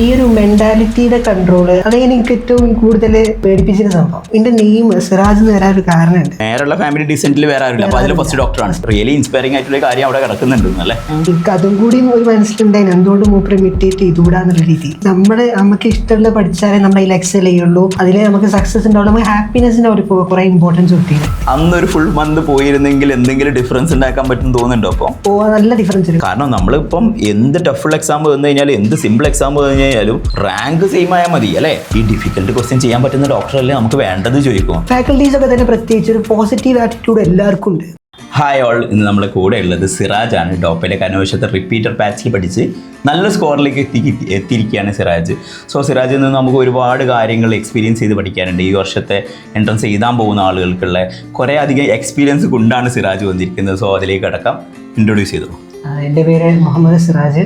ഈ ഒരു മെന്റാലിറ്റിയുടെ കൺട്രോള് അതെങ്ങനെ എനിക്ക് ഏറ്റവും കൂടുതൽ പേടിപ്പിച്ചിരുന്ന സംഭവം. എന്റെ നെയിം സിറാജ് എന്ന് വരാൻ ഒരു കാരണമുണ്ട്. നേരെയുള്ള ഫാമിലി ഡീസെന്റിൽ വേറെ ആരില്ല, അപ്പൊ അതിൽ ഫസ്റ്റ് ഡോക്ടറാണ്. റിയലി ഇൻസ്പയറിംഗ് ആയിട്ടുള്ള കാര്യം അവിടെ കിടക്കുന്നുണ്ട് അല്ലേ? എനിക്ക് അതും കൂടി ഒരു മനസ്സിലുണ്ടായിരുന്നു, എന്തുകൊണ്ട് മൂപ്പർ ഇമിറ്റേറ്റ് ചെയ്തുകൂടാന്നുള്ള രീതി. നമുക്ക് ഇഷ്ടമുള്ള പഠിച്ചാലേ നമ്മൾ അതിൽ എക്സൽ ചെയ്യുള്ളൂ, അതിൽ നമുക്ക് സക്സസ് ഉണ്ടാവും, നമുക്ക് ഹാപ്പിനെസിന് അവർ കുറെ ഇമ്പോർട്ടൻസ് കൊടുത്തിരുന്നു. അന്നൊരു ഫുൾ മന്ത് പോയിരുന്നെങ്കിൽ എന്തെങ്കിലും ഡിഫറൻസ് ഉണ്ടാക്കാൻ പറ്റും തോന്നുന്നുണ്ടോ? അപ്പോൾ നല്ല ഡിഫറൻസ് ഉണ്ട്. കാരണം നമ്മളിപ്പം എന്ത് ടഫുൾ എക്സാം വന്നു കഴിഞ്ഞാലും എന്ത് സിമ്പിൾ എക്സാം വന്നു കഴിഞ്ഞാലും റാങ്ക് സെയിം ആയാൽ മതി അല്ലേ? ഈ ഡിഫിക്കൽട്ട് ക്വസ്റ്റ്യൻ ചെയ്യാൻ പറ്റുന്ന ഡോക്ടറല്ലേ നമുക്ക് വേണ്ടത് ചോദിക്കും. ഫാക്കൽറ്റീസ് ഒക്കെ തന്നെ പ്രത്യേകിച്ച് ഒരു പോസിറ്റീവ് ആറ്റിറ്റ്യൂഡ് എല്ലാവർക്കും ഉണ്ട്. ഹായ് ഓൾ, ഇന്ന് നമ്മളെ കൂടെ ഉള്ളത് സിറാജ് ആണ്. ഡോപ്പയിലെ കനോശത്തെ റിപ്പീറ്റർ ബാച്ചിൽ പഠിച്ച് നല്ല സ്കോറിലേക്ക് എത്തിയിരിക്കുകയാണ് സിറാജ്. സോ സിറാജിൽ നിന്ന് നമുക്ക് ഒരുപാട് കാര്യങ്ങൾ എക്സ്പീരിയൻസ് ചെയ്ത് പഠിക്കാനുണ്ട്. ഈ വർഷത്തെ എൻട്രൻസ് എഴുതാൻ പോകുന്ന ആളുകൾക്കുള്ള കുറേ അധികം എക്സ്പീരിയൻസ് കൊണ്ടാണ് സിറാജ് വന്നിരിക്കുന്നത്. സോ അതിലേക്ക് അടക്കം ഇൻട്രൊഡ്യൂസ് ചെയ്തു. എൻ്റെ പേര് മുഹമ്മദ് സിറാജ്.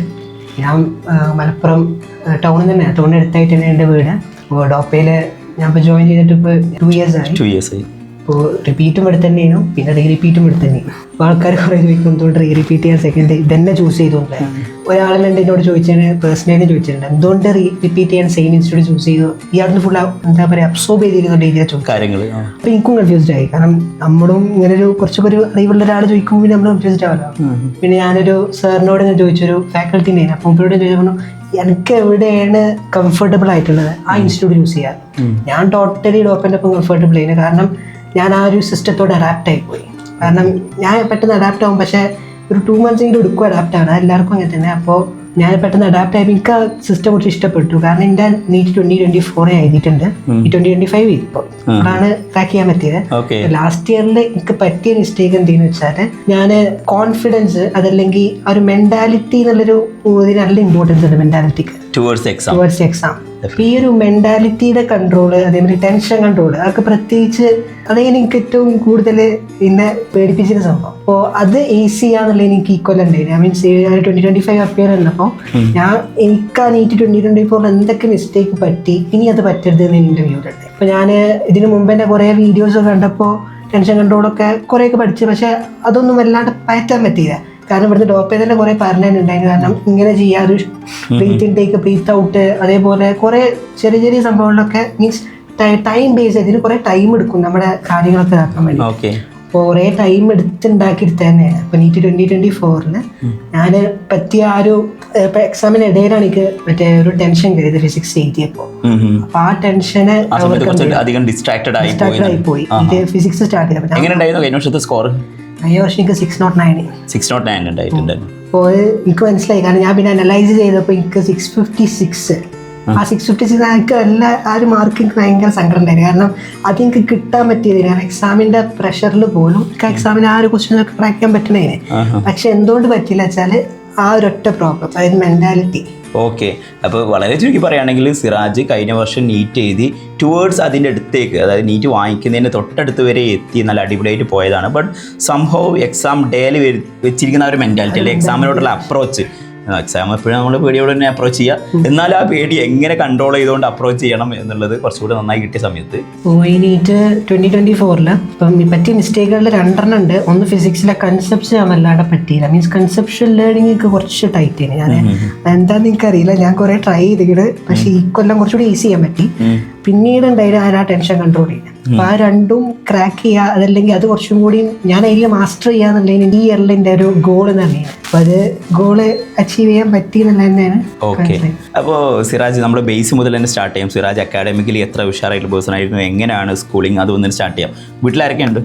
ഞാൻ മലപ്പുറം ടൗണിൽ തന്നെ, ടൗണിന് അടുത്തായിട്ട് തന്നെ എൻ്റെ വീട്. അപ്പോൾ ഡോപ്പയിൽ ഞാൻ ഇപ്പോൾ ജോയിൻ ചെയ്തിട്ട് ഇപ്പോൾ 2 years ആയി. ഇപ്പോൾ റിപ്പീറ്റും എടുത്ത് തന്നെയാണ്, പിന്നെ റീ റിപ്പീറ്റും എടുത്ത് തന്നെയാണ്. അപ്പോൾ ആൾക്കാർ കുറേ ചോദിക്കും എന്തുകൊണ്ട് റീ റിപ്പീറ്റ് ചെയ്യാൻ സെക്കൻഡ് ഇതന്നെ ചൂസ് ചെയ്തുകൊണ്ട്. ഒരാളെന്നെ എന്നോട് ചോദിച്ചതിന് പേഴ്സണലി ചോദിച്ചിട്ടുണ്ട്, എന്തുകൊണ്ട് റിപ്പീറ്റ് ചെയ്യാൻ സെയിം ഇൻസ്റ്റിറ്റ്യൂട്ട് ചൂസ് ചെയ്തു? ഇയാളുടെ ഫുൾ എന്താ പറയുക അബ്സോർബ് ചെയ്തിരുന്ന രീതിയിലാണ് കാര്യങ്ങൾ. അപ്പോൾ എനിക്കും കൺഫ്യൂസ്ഡ് ആയി. കാരണം നമ്മളും ഇങ്ങനെ ഒരു കുറച്ചൊക്കെ ഒരു അറിവുള്ള ഒരാൾ ചോദിക്കുമ്പോൾ പിന്നെ നമ്മൾ കൺഫ്യൂസ്ഡ് ആവല്ലോ. പിന്നെ ഞാനൊരു സാറിനോട് ഞാൻ ചോദിച്ചൊരു ഫാക്കൽറ്റിൻ്റെ, അപ്പോൾ ഇവരോട് ചോദിച്ചപ്പോൾ എനിക്ക് എവിടെയാണ് കംഫർട്ടബിൾ ആയിട്ടുള്ളത് ആ ഇൻസ്റ്റിറ്റ്യൂട്ട് ചൂസ് ചെയ്യാം. ഞാൻ ടോട്ടലി ഡോപ്പൻ്റെ ഒപ്പം കംഫർട്ടബിൾ ചെയ്യുന്നത്, കാരണം ഞാൻ ആ ഒരു സിസ്റ്റത്തോട് അഡാപ്റ്റ് ആയിപ്പോയി. കാരണം ഞാൻ പെട്ടെന്ന് അഡാപ്റ്റ് ആവും, പക്ഷേ ഒരു 2 months എടുക്കും അഡാപ്റ്റ് ആണ്, എല്ലാവർക്കും അങ്ങനെ തന്നെ. അപ്പോൾ ഞാൻ പെട്ടെന്ന് അഡാപ്റ്റ് ആയപ്പോൾ എനിക്ക് ആ സിസ്റ്റം കുറച്ച് ഇഷ്ടപ്പെട്ടു. കാരണം എൻ്റെ നീറ്റ് 2024 എഴുതിയിട്ടുണ്ട്, ഈ 2025 ഇപ്പോൾ അതാണ് ട്രാക്ക് ചെയ്യാൻ പറ്റിയത്. ലാസ്റ്റ് ഇയറിൽ എനിക്ക് പറ്റിയ മിസ്റ്റേക്ക് എന്തെന്ന് വെച്ചാൽ ഞാൻ കോൺഫിഡൻസ് അതല്ലെങ്കിൽ ആ ഒരു മെന്റാലിറ്റി എന്നുള്ളൊരു ഇതിന് നല്ല ഇമ്പോർട്ടൻസ് ഉണ്ട് മെന്റാലിറ്റിക്ക് ടുവേർഡ്സ് എക്സാം. ഈ ഒരു മെന്റാലിറ്റിയുടെ കൺട്രോള്, അതേമാതിരി ടെൻഷൻ കൺട്രോള്, അതൊക്കെ പ്രത്യേകിച്ച് അതെങ്ങനെ എനിക്ക് ഏറ്റവും കൂടുതൽ എന്നെ പേടിപ്പിച്ചിരുന്ന സംഭവം. അപ്പോൾ അത് ഈസി ചെയ്യാന്നുള്ള എനിക്ക് ഈക്വൽ ഉണ്ടായിരുന്നു. ഐ മീൻസ് 2025 അപ്പിയർ ഉള്ളപ്പോൾ എനിക്ക് ആ നീറ്റ് 2024 എന്തൊക്കെ മിസ്റ്റേക്ക് പറ്റി, ഇനി അത് പറ്റരുത് എന്ന് എൻ്റെ വ്യൂ ഉണ്ട്. അപ്പോൾ ഞാൻ ഇതിന് മുമ്പ് തന്നെ കുറേ വീഡിയോസ് കണ്ടപ്പോൾ ടെൻഷൻ കൺട്രോളൊക്കെ കുറേയൊക്കെ പഠിച്ചു, പക്ഷേ അതൊന്നും വല്ലാണ്ട് പയറ്റാൻ പറ്റിയില്ല. കാരണം ഇവിടുന്ന് ഡോക്ടറെ തന്നെ കുറേ പറഞ്ഞിട്ടുണ്ടായിരുന്നു. കാരണം ഇങ്ങനെ ചെയ്യാതെ ബ്രീത്ത് ഇൻടേക്ക്, ബ്രീത്ത് ഔട്ട്, അതേപോലെ കുറേ ചെറിയ ചെറിയ സംഭവങ്ങളിലൊക്കെ മീൻസ് ടൈം ബേസ് ചെയ്ത് ഇതിന് കുറേ ടൈം എടുക്കും നമ്മുടെ കാര്യങ്ങളൊക്കെ ഇതാക്കാൻ വേണ്ടി. അപ്പോൾ കുറേ ടൈം എടുത്തുണ്ടാക്കിയെടുത്ത് തന്നെയാണ്. അപ്പോൾ നീറ്റ് 2024 ഞാൻ പറ്റിയ ആ ഒരു എക്സാമിന് ഇടയിലാണ് എനിക്ക് മറ്റേ ഒരു ടെൻഷൻ കയറിയത് ഫിസിക്സ് എഴുതിയപ്പോൾ. അപ്പോൾ ആ ടെൻഷന് ഡിസ്ട്രാക്റ്റഡ് ആയിപ്പോയി ഫിസിക്സ് സ്റ്റാർട്ട് ചെയ്തപ്പോൾ. ഈ വർഷം എനിക്ക് 609 ഉണ്ടായിട്ടുണ്ട്. അപ്പോൾ എനിക്ക് മനസ്സിലായി, കാരണം ഞാൻ പിന്നെ അനലൈസ് ചെയ്തപ്പോൾ എനിക്ക് 656 ആ 656 എനിക്ക് ആ ഒരു മാർക്ക് എനിക്ക് ഭയങ്കര സങ്കടം ഉണ്ടായിരുന്നു. കാരണം അത് എനിക്ക് കിട്ടാൻ പറ്റിയതില്ല. എക്സാമിൻ്റെ പ്രഷറിൽ പോലും എനിക്ക് എക്സാമിന് ആ ഒരു ക്വസ്റ്റ്യനൊക്കെ ട്രാക്ക് ചെയ്യാൻ പറ്റണേനെ. പക്ഷെ എന്തുകൊണ്ട് പറ്റില്ല വെച്ചാൽ ആ ഒരൊറ്റ പ്രോബ്ലം, അതായത് മെന്റാലിറ്റി. ഓക്കെ, അപ്പോൾ വളരെ ചുരുക്കി പറയുകയാണെങ്കിൽ സിറാജ് കഴിഞ്ഞ വർഷം നീറ്റ് എഴുതി ടുവേർഡ്സ് അതിൻ്റെ അടുത്തേക്ക്, അതായത് നീറ്റ് വാങ്ങിക്കുന്നതിന് തൊട്ടടുത്ത് വരെ എത്തി നല്ല അടിപൊളിയായിട്ട് പോയതാണ്. ബട്ട് സംഭവം എക്സാം ഡേയിൽ വെച്ചിരിക്കുന്ന ഒരു മെൻറ്റാലിറ്റി അല്ലെ, എക്സാമിനോടുള്ള അപ്രോച്ച്. എക്സാം എപ്പോഴും നമ്മൾ പേടിയോട് തന്നെ അപ്രോച്ച് ചെയ്യുക, എന്നാൽ ആ പേടി എങ്ങനെ കൺട്രോൾ ചെയ്തുകൊണ്ട് അപ്രോച്ച് ചെയ്യണം എന്നുള്ളത് കുറച്ചുകൂടി നന്നായി കിട്ടിയ സമയത്ത് ഈ നീറ്റ് 2024 ഇപ്പം പറ്റിയ മിസ്റ്റേക്കുകളിൽ 2 ഉണ്ട്. ഒന്ന് ഫിസിക്സിലെ കൺസെപ്റ്റ്സ് ഞാൻ വല്ലാതെ പറ്റിയില്ല. മീൻസ് കൺസെപ്ഷ്യൽ ലേണിംഗ് എനിക്ക് കുറച്ച് ടൈറ്റ് ആണ്. ഞാൻ എന്താണെന്ന് എനിക്കറിയില്ല, ഞാൻ കുറേ ട്രൈ ചെയ്തിട്ട്, പക്ഷേ ഈ കൊല്ലം കുറച്ചുകൂടി ഈസി ചെയ്യാൻ പറ്റി. പിന്നീട് ഉണ്ടായിരുന്നു ആ ടെൻഷൻ കൺട്രോൾ ചെയ്യുക. അപ്പോൾ ആ രണ്ടും ക്രാക്ക് ചെയ്യുക, അതല്ലെങ്കിൽ അത് കുറച്ചും കൂടി ഞാൻ അതിൽ മാസ്റ്റർ ചെയ്യാന്നുള്ളതിന് ഈ ഇയറിൽ എൻ്റെ ഒരു ഗോൾ തന്നെയാണ്. അപ്പോൾ അത് ഗോള് അച്ചീവ് ചെയ്യാൻ പറ്റി എന്നുള്ളത് തന്നെയാണ്. ഓക്കെ, അപ്പോൾ സിറാജ് നമ്മൾ ബേസ് മുതൽ തന്നെ സ്റ്റാർട്ട് ചെയ്യാം. സിറാജ് അക്കാഡമിക്കലി എത്ര ഉഷാറായിട്ടുള്ള പേഴ്സൺ ആയിരുന്നു, എങ്ങനെയാണ് സ്കൂളിംഗ്, അതൊന്നും സ്റ്റാർട്ട് ചെയ്യാം. വീട്ടിലാരൊക്കെയുണ്ട്?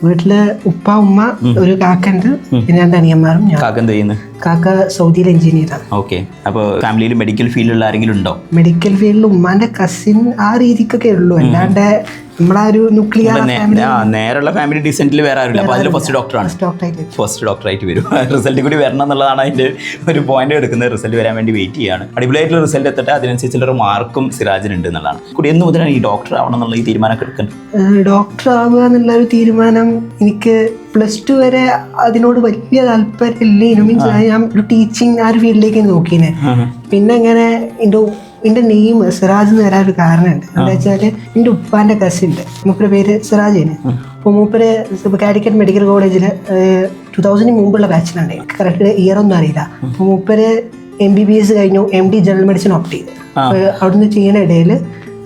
വീട്ടില് ഉപ്പ, ഉമ്മ, ഒരു കാക്കുണ്ട്, പിന്നെ 2 അനിയന്മാരും. കാക്ക എന്ത് ചെയ്യുന്നു? കാക്ക സൗദിയിൽ എഞ്ചിനീയറാണ്. ഓക്കെ, അപ്പോൾ ഫാമിലിയിൽ മെഡിക്കൽ ഫീൽഡിലുള്ള ആരെങ്കിലും ഉണ്ടോ? മെഡിക്കൽ ഫീൽഡിൽ ഉമ്മാന്റെ കസിൻ ആ രീതിക്കൊക്കെ ഉള്ളൂ, അല്ലാണ്ട് നമ്മളാ ഒരു ന്യൂക്ലിയർ നേരെയുള്ള ഫാമിലി ഡീസെന്റിൽ വേറെ ആരില്ല. അപ്പോൾ അതിൽ ഫസ്റ്റ് ഡോക്ടറായിട്ട് വരും. റിസൾട്ട് കൂടി വരണം എന്നുള്ളതാണ് അതിന്റെ ഒരു പോയിന്റ് എടുക്കുന്നത്. റിസൾട്ട് വരാൻ വേണ്ടി വെയിറ്റ് ചെയ്യാണ്. അടിപൊളിയായിട്ടുള്ള റിസൾട്ട് എത്തട്ടെ, അതിനനുസരിച്ചുള്ള മാർക്കും സിറാജിനുണ്ട് എന്നുള്ളതാണ്. കൂടി എന്ന് മുതലാണ് ഈ ഡോക്ടർ ആവണം എന്നുള്ള ഈ തീരുമാനമൊക്കെ എടുക്കുന്നത്? ഡോക്ടർ ആവുക എന്നുള്ള ഒരു തീരുമാനം എനിക്ക് +2 വരെ അതിനോട് വലിയ താല്പര്യമില്ല. മീൻസ് ഞാൻ ഒരു ടീച്ചിങ് ആ ഒരു ഫീൽഡിലേക്ക് നോക്കിനെ. പിന്നെ ഇങ്ങനെ എൻ്റെ നെയിം സിറാജ് എന്ന് വരാൻ ഒരു കാരണമുണ്ട്. എന്താ വെച്ചാൽ എൻ്റെ ഉപ്പാൻ്റെ കസിൻ ഉണ്ട്, മൂപ്പരുടെ പേര് സിറാജിന്. അപ്പോൾ മൂപ്പര് കാലിക്കറ്റ് മെഡിക്കൽ കോളേജിൽ 2000 മുമ്പുള്ള ബാച്ചിലുണ്ട്. എനിക്ക് കറക്റ്റ് ഇയർ ഒന്നും അറിയില്ല. അപ്പോൾ മൂപ്പര് MBBS കഴിഞ്ഞു, MD ജനറൽ മെഡിസിൻ ഓപ്റ്റ് ചെയ്ത്. അവിടുന്ന് ചെയ്യുന്ന ഇടയിൽ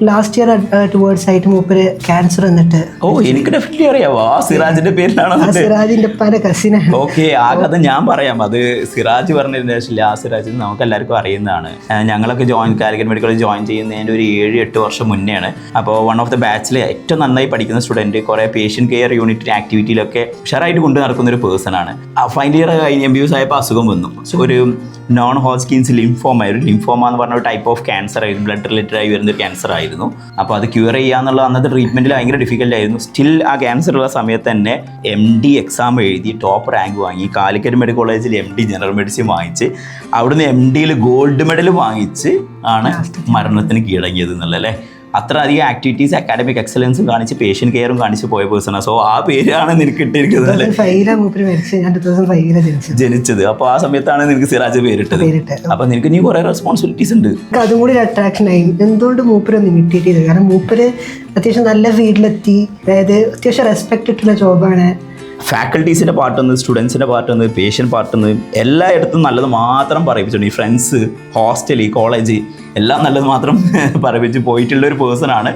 ലാസ്റ്റ് ഇയർ ടുവേർഡ്സ് ആയിട്ട് മൂപ്പര് ക്യാൻസർ വന്നിട്ട്. ഓ, എനിക്ക് ഡെഫിനറ്റ്ലി അറിയാവോ, ആ സിറാജിന്റെ പേരിലാണോ? സിറാജിന്റെ ഉപ്പാന്റെ കസിനാണ്. ഓക്കെ, ആ കഥ ഞാൻ പറയാം. അത് സിറാജ് പറഞ്ഞതിന് ശേഷം ആ സിറാജ് നമുക്ക് എല്ലാവർക്കും അറിയുന്നതാണ്. ഞങ്ങളൊക്കെ കാലിക്കറ്റ് മെഡിക്കൽ കോളേജ് ജോയിൻ ചെയ്യുന്നതിൻ്റെ ഒരു 7-8 വർഷം മുന്നെയാണ്. അപ്പോൾ വൺ ഓഫ് ദ ബാച്ചിൽ ഏറ്റവും നന്നായി പഠിക്കുന്ന സ്റ്റുഡൻറ്റ്, കുറേ പേഷ്യൻ്റ് കെയർ യൂണിറ്റ് ആക്ടിവിറ്റിയിലൊക്കെ ഉഷാറായിട്ട് കൊണ്ടു നടക്കുന്ന ഒരു പേഴ്സണാണ്. ഫൈനൽ ഇയർ കഴിഞ്ഞ് MBBS ആയപ്പോൾ അസുഖം വന്നു. ഒരു നോൺ ഹോസ്കിൻസ് ലിംഫോമ, ഒരു ലിംഫോമ എന്ന് പറഞ്ഞ ഒരു ടൈപ്പ് ഓഫ് ക്യാൻസർ ആയിരുന്നു, ബ്ലഡ് റിലേറ്റഡ് ആയി വരുന്ന ഒരു ക്യാൻസർ ആയിരുന്നു. അപ്പോൾ അത് ക്യൂർ ചെയ്യാന്നുള്ള അന്നത്തെ ട്രീറ്റ്മെൻറ്റിൽ ഭയങ്കര ഡിഫിക്കൽട്ട് ആയിരുന്നു. സ്റ്റിൽ ആ ക്യാൻസർ ഉള്ള സമയത്ത് തന്നെ MD എക്സാം എഴുതി ടോപ്പ് റാങ്ക് വാങ്ങി, കാലിക്കറ്റ് മെഡിക്കൽ കോളേജിൽ MD ജനറൽ മെഡിസിൻ വാങ്ങിച്ച്, അവിടുന്ന് MDയിൽ ഗോൾഡ് മെഡൽ വാങ്ങിച്ച് ആണ് മരണത്തിന് കീഴടങ്ങിയത് എന്നുള്ളല്ലേ. അത്ര അധികം ആക്ടിവിറ്റീസ്, അക്കാഡമിക് എക്സലൻസും കാണിച്ച് പേഷ്യൻ്റ് കെയറും കാണിച്ച് പോയ പേഴ്സണാണ്. സോ ആ പേരാണ് നിനക്ക് ഇട്ടിരിക്കുന്നത് ജനിച്ചത്. അപ്പോൾ ആ സമയത്താണ് നിനക്ക് സിറാജ് പേരിട്ടത്. അപ്പോൾ നിനക്ക് നീ കുറേ റെസ്പോൺസിബിലിറ്റീസ് ഉണ്ട്. അതും കൂടി അട്രാക്ഷൻ ആയി. എന്തുകൊണ്ട് മൂപ്പര് ഒന്ന് ഇമിറ്റേറ്റ് ചെയ്തത്? കാരണം മൂപ്പര് അത്യാവശ്യം നല്ല ഫീൽഡിലെത്തി, അതായത് അത്യാവശ്യം റെസ്പെക്ട് ഇട്ടുള്ള ജോബാണ്. ഫാക്കൽറ്റീസിൻ്റെ പാർട്ടെന്ന്, സ്റ്റുഡൻസിൻ്റെ പാർട്ടെന്ന്, പേഷ്യൻ്റ് പാർട്ടെന്ന് എല്ലായിടത്തും നല്ലത് മാത്രം പറയിപ്പിച്ചിട്ടുണ്ട്. ഈ ഫ്രണ്ട്സ്, ഹോസ്റ്റൽ, ഈ കോളേജ് എല്ലാം നല്ലത് മാത്രം പറയിപ്പിച്ച് പോയിട്ടുള്ള ഒരു പേഴ്സണാണ്.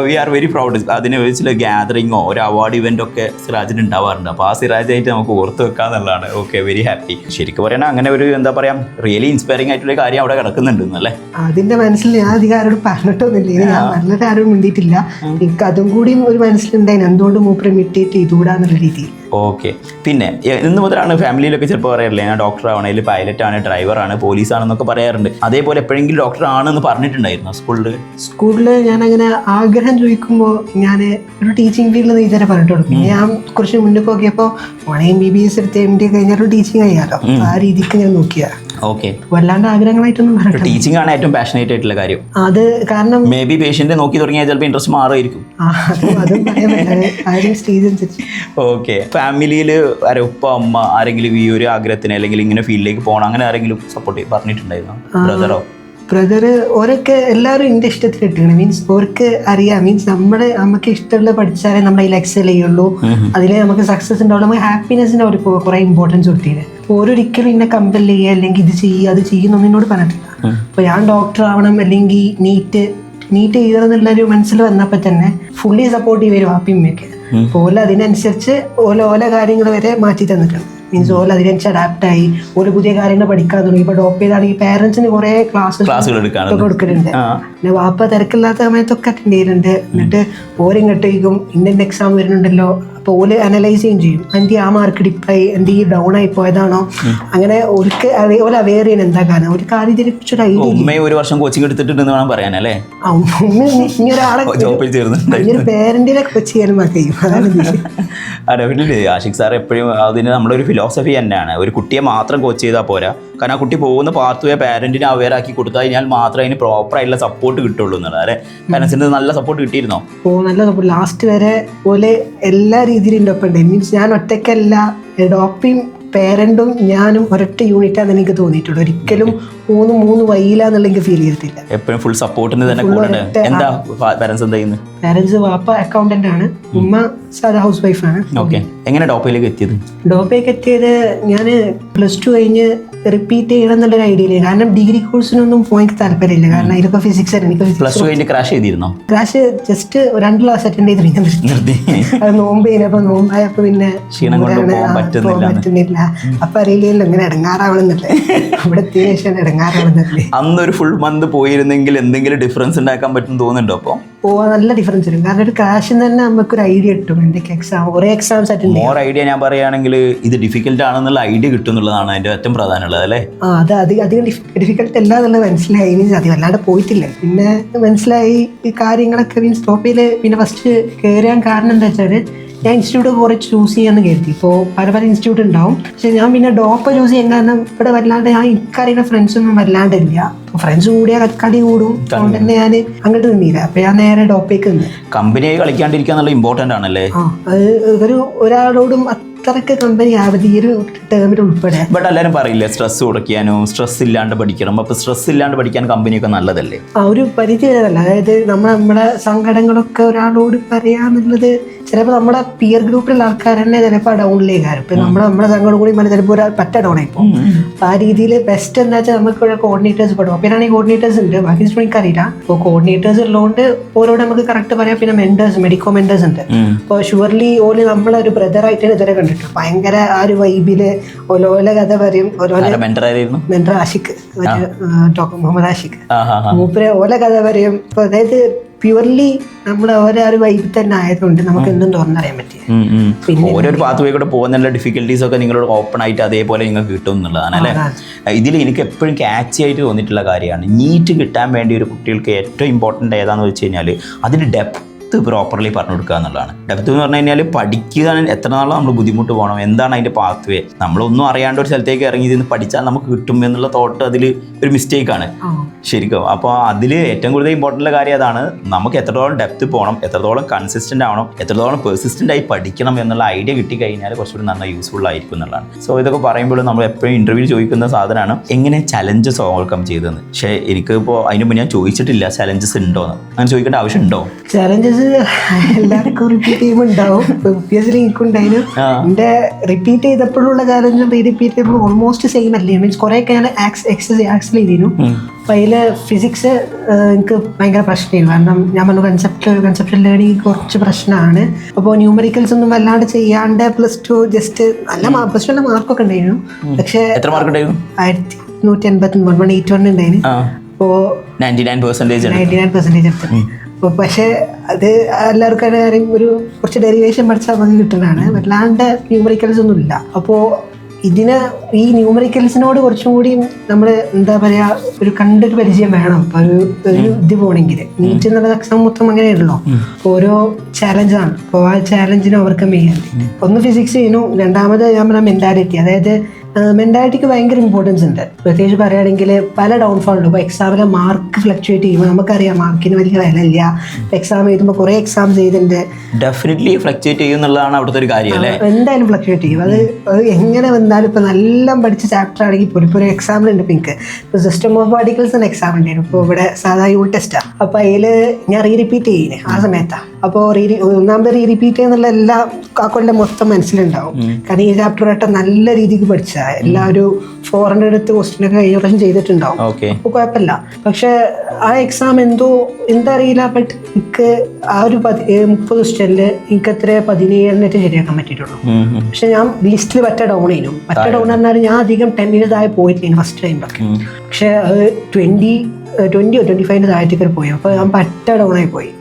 We are very proud. അതിനെ വെച്ചിട്ട് ഗ്യാതറിങ്ങോ ഒരു അവാർഡ് ഇവൻ്റ് ഒക്കെ സിറാജിന് ഉണ്ടാവാറുണ്ട്. അപ്പോൾ ആ സിറാജായിട്ട് നമുക്ക് ഓർത്ത് വെക്കാന്നുള്ളതാണ്. Okay, very happy. ശരിക്കും പറയണ അങ്ങനെ ഒരു എന്താ പറയുക, റിയലി ഇൻസ്പയറിംഗ് ആയിട്ടുള്ള കാര്യം അവിടെ കിടക്കുന്നുണ്ട് എന്നല്ലേ. അതിൻ്റെ മനസ്സിൽ ഞാൻ അധികം ആരോട് പറഞ്ഞിട്ടൊന്നുമില്ല, ഞാൻ നല്ലത് ആരും മിണ്ടിയിട്ടില്ല. എനിക്ക് അതും കൂടി ഒരു മനസ്സിലുണ്ടായിരുന്നു, എന്തുകൊണ്ട് മൂപ്പര് ഇമിറ്റേറ്റ് ചെയ്തുകൂടാന്നുള്ള രീതിയിൽ. ഓക്കെ, പിന്നെ ഇന്ന് മുതലാണ് ഫാമിലിയിലൊക്കെ ചിലപ്പോൾ പറയാറില്ലേ, ഞാൻ ഡോക്ടർ ആവണം, അല്ലെങ്കിൽ പൈലറ്റാണ്, ഡ്രൈവറാണ്, പോലീസാണെന്നൊക്കെ പറയാറുണ്ട്. അതേപോലെ എപ്പോഴെങ്കിലും ഡോക്ടർ ആണെന്ന് പറഞ്ഞിട്ടുണ്ടായിരുന്നു സ്കൂളിൽ? ഞാൻ അങ്ങനെ ആഗ്രഹം ചോദിക്കുമ്പോൾ ഞാൻ ഒരു ടീച്ചിങ് ഫീൽഡിൽ നിന്ന് ഇതുവരെ പറഞ്ഞിട്ട് കൊടുക്കും. ഞാൻ കുറച്ച് മുന്നേ നോക്കിയപ്പോൾ MBBS എടുത്ത് MD കഴിഞ്ഞാൽ ടീച്ചിങ് കഴിയാലോ, ആ രീതിക്ക് ഞാൻ നോക്കിയാ. ഓക്കെ, വല്ലാണ്ട് ആഗ്രഹങ്ങളായിട്ടൊന്നും പറഞ്ഞിട്ട്. ടീച്ചിങ് ആണ് ഏറ്റവും പാഷനേറ്റ് ആയിട്ടുള്ള കാര്യം. അത് കാരണം മേ ബി പേഷ്യന്റ് നോക്കി തുടങ്ങിയാൽ ചിലപ്പോൾ ഇൻട്രസ്റ്റ് മാറുമായിരിക്കും. ഓക്കെ, ഫാമിലിയിൽ ഉപ്പ അമ്മ ആരെങ്കിലും ഈ ഒരു ആഗ്രഹത്തിന് അല്ലെങ്കിൽ ഇങ്ങനെ ഫീൽഡിലേക്ക് പോകണം അങ്ങനെ ആരെങ്കിലും സപ്പോർട്ട് പറഞ്ഞിട്ടുണ്ടായിരുന്നോ? ബ്രദറോ? ബ്രദർ ഓരൊക്കെ എല്ലാവരും എൻ്റെ ഇഷ്ടത്തിൽ ഇട്ടിരിക്കണം. മീൻസ് ഓർക്ക് അറിയാം, മീൻസ് നമുക്ക് ഇഷ്ടമുള്ള പഠിച്ചാലേ നമ്മൾ അതിൽ എക്സൽ ചെയ്യുള്ളൂ, അതിൽ നമുക്ക് സക്സസ് ഉണ്ടാവുള്ളൂ. നമുക്ക് ഹാപ്പിനെസ്സിന് അവർ കുറേ ഇമ്പോർട്ടൻസ് കൊടുത്തില്ല. ഓരോരിക്കലും ഇന്നെ കമ്പൽ ചെയ്യുക അല്ലെങ്കിൽ ഇത് ചെയ്യുക അത് ചെയ്യുന്നൊന്നും എന്നോട് പറഞ്ഞിട്ടില്ല. അപ്പോൾ ഞാൻ ഡോക്ടർ ആവണം അല്ലെങ്കിൽ നീറ്റ് ചെയ്യണമെന്നുള്ളൊരു മനസ്സിൽ വന്നപ്പോൾ തന്നെ ഫുള്ളി സപ്പോർട്ട് ചെയ്യും വാപ്പിയമ്മയൊക്കെ. ഓല അതിനനുസരിച്ച് ഓല കാര്യങ്ങൾ വരെ മാറ്റി തന്നിട്ടുണ്ട്. മീൻസ് ഓല അതിനനുസരിച്ച് അഡാപ്റ്റായി, ഓല പുതിയ കാര്യങ്ങൾ പഠിക്കാൻ തുടങ്ങി. ഇപ്പോൾ ഡോപ്പ് ചെയ്താണെങ്കിൽ പേരൻസിന് കുറേ ക്ലാസ്സുകൾ കൊടുക്കലുണ്ട്. പിന്നെ വാപ്പ തിരക്കില്ലാത്ത സമയത്തൊക്കെ അറ്റൻഡ് ചെയ്യുന്നുണ്ട്. എന്നിട്ട് ഓരിങ്ങോട്ടേക്കും ഇന്ന എക്സാം വരുന്നുണ്ടല്ലോ, അപ്പോൾ ഓല് അനലൈസ് ചെയ്യും. എൻ്റെ ആ മാർക്ക് ഡിപ്പായി, എൻ്റെ ഈ ഡൗൺ ആയി പോയതാണോ, അങ്ങനെ ഓർക്ക് ഓല അവെയർ ചെയ്യാൻ എന്താ കാരണം ഒരു കാര്യം ഇതിനെ കുറിച്ചൊരു ഐഡിയ. ഒരു വർഷം കോച്ചിങ് എടുത്തിട്ടുണ്ടെന്ന് വേണം പറയാനല്ലേ. ഇനി ഒരാളെ ഒരു പേരന്റിനൊക്കെ കോച്ച് ചെയ്യാനും കഴിയും. ഡെഫിനറ്റ്ലി ആഷിഖ് സാർ എപ്പോഴും അതിന് നമ്മളൊരു ഫിലോസഫി തന്നെയാണ്. ഒരു കുട്ടിയെ മാത്രം കോച്ച് ചെയ്താൽ പോരാ, കാരണം ആ കുട്ടി പോകുന്ന പാർട്ട് പാരന്റിനെ അവെയർ ആക്കി കൊടുത്താൽ കഴിഞ്ഞാൽ മാത്രമേ അതിന് പ്രോപ്പറായിട്ടുള്ള സപ്പോർട്ട് കിട്ടുള്ളൂ എന്നുള്ളത് അല്ലേ. പാരൻസിന് നല്ല സപ്പോർട്ട് കിട്ടിയിരുന്നോ? നല്ല സപ്പോർട്ട്. ലാസ്റ്റ് വരെ പോലെ എല്ലാ രീതിയിലും എൻ്റെ ഒപ്പം ഉണ്ട്. മീൻസ് ഞാൻ ഒറ്റയ്ക്കല്ല, ഡോക്ടറും പേരൻറ്റും ഞാനും ഒരൊറ്റ യൂണിറ്റാന്ന് എനിക്ക് തോന്നിയിട്ടുള്ളൂ. ഒരിക്കലും മൂന്ന് വൈയിലാന്നുള്ള എനിക്ക് ഫീൽ ചെയ്തിട്ടില്ല. എപ്പോഴും ഫുൾ സപ്പോർട്ടിന് തന്നെ. എന്താ പാരൻസ് എന്താ ചെയ്യുന്നത്? പാരൻസ് വാപ്പ അക്കൗണ്ടന്റ് ആണ്, ഉമ്മ സാധാ ഹൗസ് വൈഫാണ്. ഓക്കെ, എങ്ങനെ ഡോപ്പയിലേക്ക് എത്തിയത്? ഡോപ്പയിലേക്ക് എത്തിയത് ഞാൻ +2 കഴിഞ്ഞ് റിപ്പീറ്റ് ചെയ്യണം എന്നുള്ളൊരു ഐഡിയ ഇല്ല. കാരണം ഡിഗ്രി കോഴ്സിനൊന്നും പോയി താല്പര്യമില്ല. കാരണം ഇതിലൊക്കെ ഫിസിക്സ് ആണ്. എനിക്ക് +2 കഴിഞ്ഞ് ക്രാഷ് ചെയ്തിരുന്നോ? ക്രാഷ് ജസ്റ്റ് 2 ക്ലാസ് അറ്റൻഡ് ചെയ്ത് പിന്നെ അത് നോമ്പ് കഴിഞ്ഞപ്പോൾ നോമ്പായപ്പോൾ പിന്നെ പറ്റുന്നില്ല. അപ്പൊ അറിയില്ലല്ലോ ഇങ്ങനെ ഇടങ്ങാറാവണമെന്നല്ലേ, ഇവിടെ എത്തിയ ശേഷം ഇടങ്ങാറാവണമെന്നല്ലേ. അന്നൊരു ഫുൾ മന്ത് പോയിരുന്നെങ്കിൽ എന്തെങ്കിലും ഡിഫറൻസ് ഉണ്ടാക്കാൻ പറ്റും തോന്നുന്നുണ്ടോ? അപ്പോൾ നല്ല ഡിഫറൻസ് വരും. കാരണം ഒരു ക്രാഷിൽ തന്നെ നമുക്കൊരു ഐഡിയ കിട്ടും. എന്തൊക്കെ എക്സാം കുറേ എക്സാംസ് അറ്റൻഡ് മോർ ഐഡിയ ഞാൻ പറയുകയാണെങ്കിൽ ഇത് ഡിഫിക്കൽട്ട് ആണെന്നുള്ള ഐഡിയ കിട്ടും എന്നുള്ളതാണ് അതിന്റെ ഏറ്റവും പ്രധാനമുള്ളത് അല്ലേ. അത് അധികം ഡിഫിക്കൽട്ട് അല്ല എന്നുള്ളത് മനസ്സിലായി. മീൻസ് അത് വല്ലാണ്ട് പോയിട്ടില്ല. പിന്നെ മനസ്സിലായി ഈ കാര്യങ്ങളൊക്കെ. മീൻസ് ടോപ്പിൽ പിന്നെ ഫസ്റ്റ് കയറാൻ കാരണം എന്താ വെച്ചാൽ ഞാൻ ഇൻസ്റ്റിറ്റ്യൂട്ട് കുറേ ചൂസ് ചെയ്യാന്ന് കരുതി. ഇപ്പോൾ പല ഇൻസ്റ്റിറ്റ്യൂട്ട് ഉണ്ടാവും. പക്ഷെ ഞാൻ പിന്നെ ഡോപ്പ് ചൂസ് ചെയ്യാൻ കാരണം ഇവിടെ വല്ലാണ്ട് ഞാൻ എനിക്കറിയുന്ന ഫ്രണ്ട്സൊന്നും വല്ലാണ്ടില്ല. ഫ്രണ്ട്സ് കൂടിയാൽ കളി കൂടും. അതുകൊണ്ട് തന്നെ ഞാൻ അങ്ങോട്ട് നിന്നില്ല. അപ്പൊ ഞാൻ നേരെ ഡോപ്പേക്ക് നിന്ന്. കമ്പനിയായി കളിക്കാണ്ടിരിക്കുക എന്നുള്ള ഇമ്പോർട്ടൻ്റ് ആണല്ലേ. അത് ഒരാളോടും അത്രക്ക് കമ്പനി ആവത് ഈ ഒരു ടേമിൽ ഉൾപ്പെടെ. ബട്ട് എല്ലാവരും പറയില്ലേ സ്ട്രെസ് കുറയ്ക്കാനും സ്ട്രെസ് ഇല്ലാണ്ട് പഠിക്കണം. അപ്പോൾ സ്ട്രെസ് ഇല്ലാണ്ട് പഠിക്കാൻ കമ്പനിയൊക്കെ നല്ലതല്ലേ? ആ ഒരു പരിധി വരെയല്ല. അതായത് നമ്മുടെ സങ്കടങ്ങളൊക്കെ ഒരാളോട് പറയാന്നുള്ളത് ചിലപ്പോൾ നമ്മുടെ പിയർ ഗ്രൂപ്പിലുള്ള ആൾക്കാർ തന്നെ ചിലപ്പോൾ ഡൗണിലേക്കാരും. ഇപ്പം നമ്മുടെ സങ്കടം കൂടി ചിലപ്പോൾ ഒരാൾ പറ്റ ഡൗൺ ആയിപ്പോൾ. അപ്പം ആ രീതിയിൽ ബെസ്റ്റ് എന്താ വെച്ചാൽ നമുക്ക് ഇവിടെ കോർഡിനേറ്റേഴ്സ് പെടും. അപ്പം ആണെങ്കിൽ കോർഡിനേറ്റേഴ്സ് ഉണ്ട്, ബാക്കി എനിക്ക് അറിയില്ല. അപ്പോൾ കോർഡിനേറ്റേഴ്സ് ഉള്ളതുകൊണ്ട് ഓരോട് നമുക്ക് കറക്റ്റ് പറയാം. പിന്നെ മെന്റേഴ്സ് മെന്റേഴ്സ് ഉണ്ട്. അപ്പോൾ ഷുവർലി ഓല് നമ്മളെ ഒരു ബ്രദറായിട്ടാണ് ഇതുവരെ കണ്ടിട്ട് ഭയങ്കര ആ ഒരു വൈബില് ഓലോല കഥ പറയും. മെന്റർ ആഷിഖ്, ഡോക്ടർ മുഹമ്മദ് ആഷിഖ്, മൂപ്പര് ഓല കഥ പറയും. അപ്പോൾ അതായത് പ്യുവർലി നമ്മൾ ഓരോ ഒരു വൈബ് തന്നെ ആയതുകൊണ്ട് നമുക്ക് എന്തും തുറന്നറിയാൻ പറ്റിയ. പിന്നെ ഓരോ പാത്ത് വേ കൂടെ പോകുന്ന ഡിഫിക്കൽട്ടീസ് ഒക്കെ നിങ്ങളോട് ഓപ്പൺ ആയിട്ട് അതേപോലെ നിങ്ങൾക്ക് കിട്ടും എന്നുള്ളതാണ് അല്ലേ? ഇതിൽ എനിക്ക് എപ്പോഴും ക്യാച്ചി ആയിട്ട് തോന്നിയിട്ടുള്ള കാര്യമാണ് നീറ്റ് കിട്ടാൻ വേണ്ടി ഒരു കുട്ടികൾക്ക് ഏറ്റവും ഇമ്പോർട്ടൻ്റ് ഏതാണെന്ന് വെച്ച് കഴിഞ്ഞാൽ അതിന് ഡെപ്ത് പ്രോപ്പർലി പറഞ്ഞു കൊടുക്കുക എന്നുള്ളതാണ്. ഡെപ്ത് എന്ന് പറഞ്ഞു കഴിഞ്ഞാൽ പഠിക്കുക എത്ര നാളും നമ്മൾ ബുദ്ധിമുട്ട് പോകണം, എന്താണ് അതിൻ്റെ പാത്ത് വേ. നമ്മളൊന്നും അറിയാണ്ട് ഒരു സ്ഥലത്തേക്ക് ഇറങ്ങി നിന്ന് പഠിച്ചാൽ നമുക്ക് കിട്ടും എന്നുള്ള തോട്ട് അതിൽ ഒരു മിസ്റ്റേക്കാണ് ശരിക്കും. അപ്പോൾ അതിൽ ഏറ്റവും കൂടുതൽ ഇമ്പോർട്ടൻ്റ് കാര്യം അതാണ്. നമുക്ക് എത്രത്തോളം ഡെപ്ത് പോകണം, എത്രത്തോളം കൺസിസ്റ്റൻ്റ് ആവണം, എത്രത്തോളം പെർസിസ്റ്റൻ്റ് ആയി പഠിക്കണം എന്നുള്ള ഐഡിയ കിട്ടിക്കഴിഞ്ഞാൽ കുറച്ചുകൂടി നന്നായി യൂസ്ഫുൾ ആയിരിക്കും എന്നുള്ളതാണ്. സോ ഇതൊക്കെ പറയുമ്പോൾ നമ്മൾ എപ്പോഴും ഇൻ്റർവ്യൂ ചോദിക്കുന്ന സാധനമാണ് എങ്ങനെ ചലഞ്ചസ് ഓവർകം ചെയ്തതെന്ന്. പക്ഷേ എനിക്കിപ്പോൾ അതിന് മുന്നേ ഞാൻ ചോദിച്ചിട്ടില്ല ചലഞ്ചസ് ഉണ്ടോയെന്ന്. അങ്ങനെ ചോദിക്കേണ്ട ആവശ്യം ഉണ്ടോ? ചലഞ്ചസ് എല്ലാവർക്കും റിപ്പീറ്റ് ചെയ്യുമ്പോൾ ഉണ്ടാവും. ഒബ്വിയസ്ലി എനിക്കുണ്ടായിരുന്നു. എൻ്റെ റിപ്പീറ്റ് ചെയ്തപ്പോഴുള്ള ചാലഞ്ചും റിപ്പീറ്റ് ചെയ്തപ്പോൾ ഓൾമോസ്റ്റ് സെയിം അല്ലേ. മീൻസ് കുറേയൊക്കെ ഞാൻ ആക്സൽ ചെയ്തിരുന്നു. അപ്പോൾ അതിൽ ഫിസിക്സ് എനിക്ക് ഭയങ്കര പ്രശ്നമായിരുന്നു. കാരണം ഞാൻ പറഞ്ഞു കൺസെപ്റ്റ് ലേണിംഗ് കുറച്ച് പ്രശ്നമാണ്. അപ്പോൾ ന്യൂമറിക്കൽസ് ഒന്നും വല്ലാണ്ട് ചെയ്യാണ്ട് +2 ജസ്റ്റ് നല്ല +2 നല്ല മാർക്കൊക്കെ ഉണ്ടായിരുന്നു. പക്ഷേ 1181 ഉണ്ടായിരുന്നു. അപ്പോൾ 99% എടുത്തു. പക്ഷേ അത് എല്ലാവർക്കും ഒരു കുറച്ച് ഡെറിവേഷൻ പഠിച്ചാൽ നമുക്ക് കിട്ടുന്നതാണ്. വല്ലാണ്ട് ന്യൂമറിക്കൽസ് ഒന്നും ഇല്ല. അപ്പോൾ ഈ ന്യൂമറിക്കൽസിനോട് കുറച്ചും കൂടി നമ്മൾ എന്താ പറയുക ഒരു കണ്ടൊരു പരിചയം വേണം. അപ്പോൾ ഒരു ഇത് പോകണമെങ്കിൽ നീറ്റ് എന്നുള്ള എക്സാം മൊത്തം അങ്ങനെയാണല്ലോ. ഓരോ ചാലഞ്ചാണ്. അപ്പോൾ ആ ചാലഞ്ചിനെ ഓവർകം ചെയ്യാൻ ഒന്ന് ഫിസിക്സ് ചെയ്യുന്നു. രണ്ടാമത് ഞാൻ പറഞ്ഞ മെൻറ്റാലിറ്റി. അതായത് മെൻറ്റാലിറ്റിക്ക് ഭയങ്കര ഇമ്പോർട്ടൻസ് ഉണ്ട്. പ്രത്യേകിച്ച് പറയുകയാണെങ്കിൽ പല ഡൗൺഫോൾ ഉണ്ട്. ഇപ്പോൾ എക്സാമിലെ മാർക്ക് ഫ്ലക്ച്വേറ്റ് ചെയ്യുമ്പോൾ നമുക്കറിയാം മാർക്കിന് വലിയ വിലയില്ല. എക്സാം എഴുതുമ്പോൾ കുറേ എക്സാംസ് ചെയ്തിട്ടുണ്ട്. ഡെഫിനറ്റ്ലി ഫ്ലക്ച്വേറ്റ് ചെയ്യും എന്നുള്ളതാണ് അവിടുത്തെ ഒരു കാര്യം അല്ലേ? എന്തായാലും ഫ്ലക്ച്വേറ്റ് ചെയ്യും. അത് എങ്ങനെ വന്നാലും ഇപ്പോൾ നല്ല പഠിച്ച ചാപ്റ്റർ ആണെങ്കിൽ പോലും ഇപ്പോൾ ഒരു എക്സാമിലുണ്ട്. ഇപ്പോൾ എനിക്ക് ഇപ്പോൾ സിസ്റ്റം ഓഫ് പാർട്ടിക്കിൾസ് എന്ന എക്സാം ഉണ്ടായിരുന്നു. ഇപ്പോൾ ഇവിടെ സാധാ യൂണിറ്റ് ടെസ്റ്റാണ്. അപ്പോൾ അതിൽ ഞാൻ റിപ്പീറ്റ് ചെയ്യുന്നേ ആ സമയത്താണ്. അപ്പോൾ ഒന്നാമത് റിപ്പീറ്റ് എന്നുള്ള എല്ലാ കാക്കൊള്ളിൻ്റെ മൊത്തം മനസ്സിലുണ്ടാവും. കാരണം ഈ ചാപ്റ്റർ ആയിട്ട് നല്ല രീതിക്ക് പഠിച്ച എല്ലാ ഒരു 400 അടുത്ത് ക്വസ്റ്റ്യനൊക്കെ കഴിഞ്ഞ പ്രാവശ്യം ചെയ്തിട്ടുണ്ടാവും. അപ്പോൾ കുഴപ്പമില്ല. പക്ഷെ ആ എക്സാം എന്താ അറിയില്ല. ബട്ട് എനിക്ക് ആ ഒരു 30 ക്വസ്റ്റ്യനിൽ എനിക്ക് എത്ര 17 ശരിയാക്കാൻ പറ്റിയിട്ടുള്ളൂ. പക്ഷെ ഞാൻ ലിസ്റ്റിൽ പറ്റ ഡൗൺ ചെയ്യുന്നു. പറ്റ ഡൗൺ പറഞ്ഞാൽ ഞാൻ അധികം 10 താഴെ പോയിട്ടില്ല ഫസ്റ്റ് ടൈമിലൊക്കെ. പക്ഷെ അത് 20-25 താഴത്തേക്ക് പോയി. അപ്പോൾ ഞാൻ പറ്റ ഡൗൺ ആയി പോയി.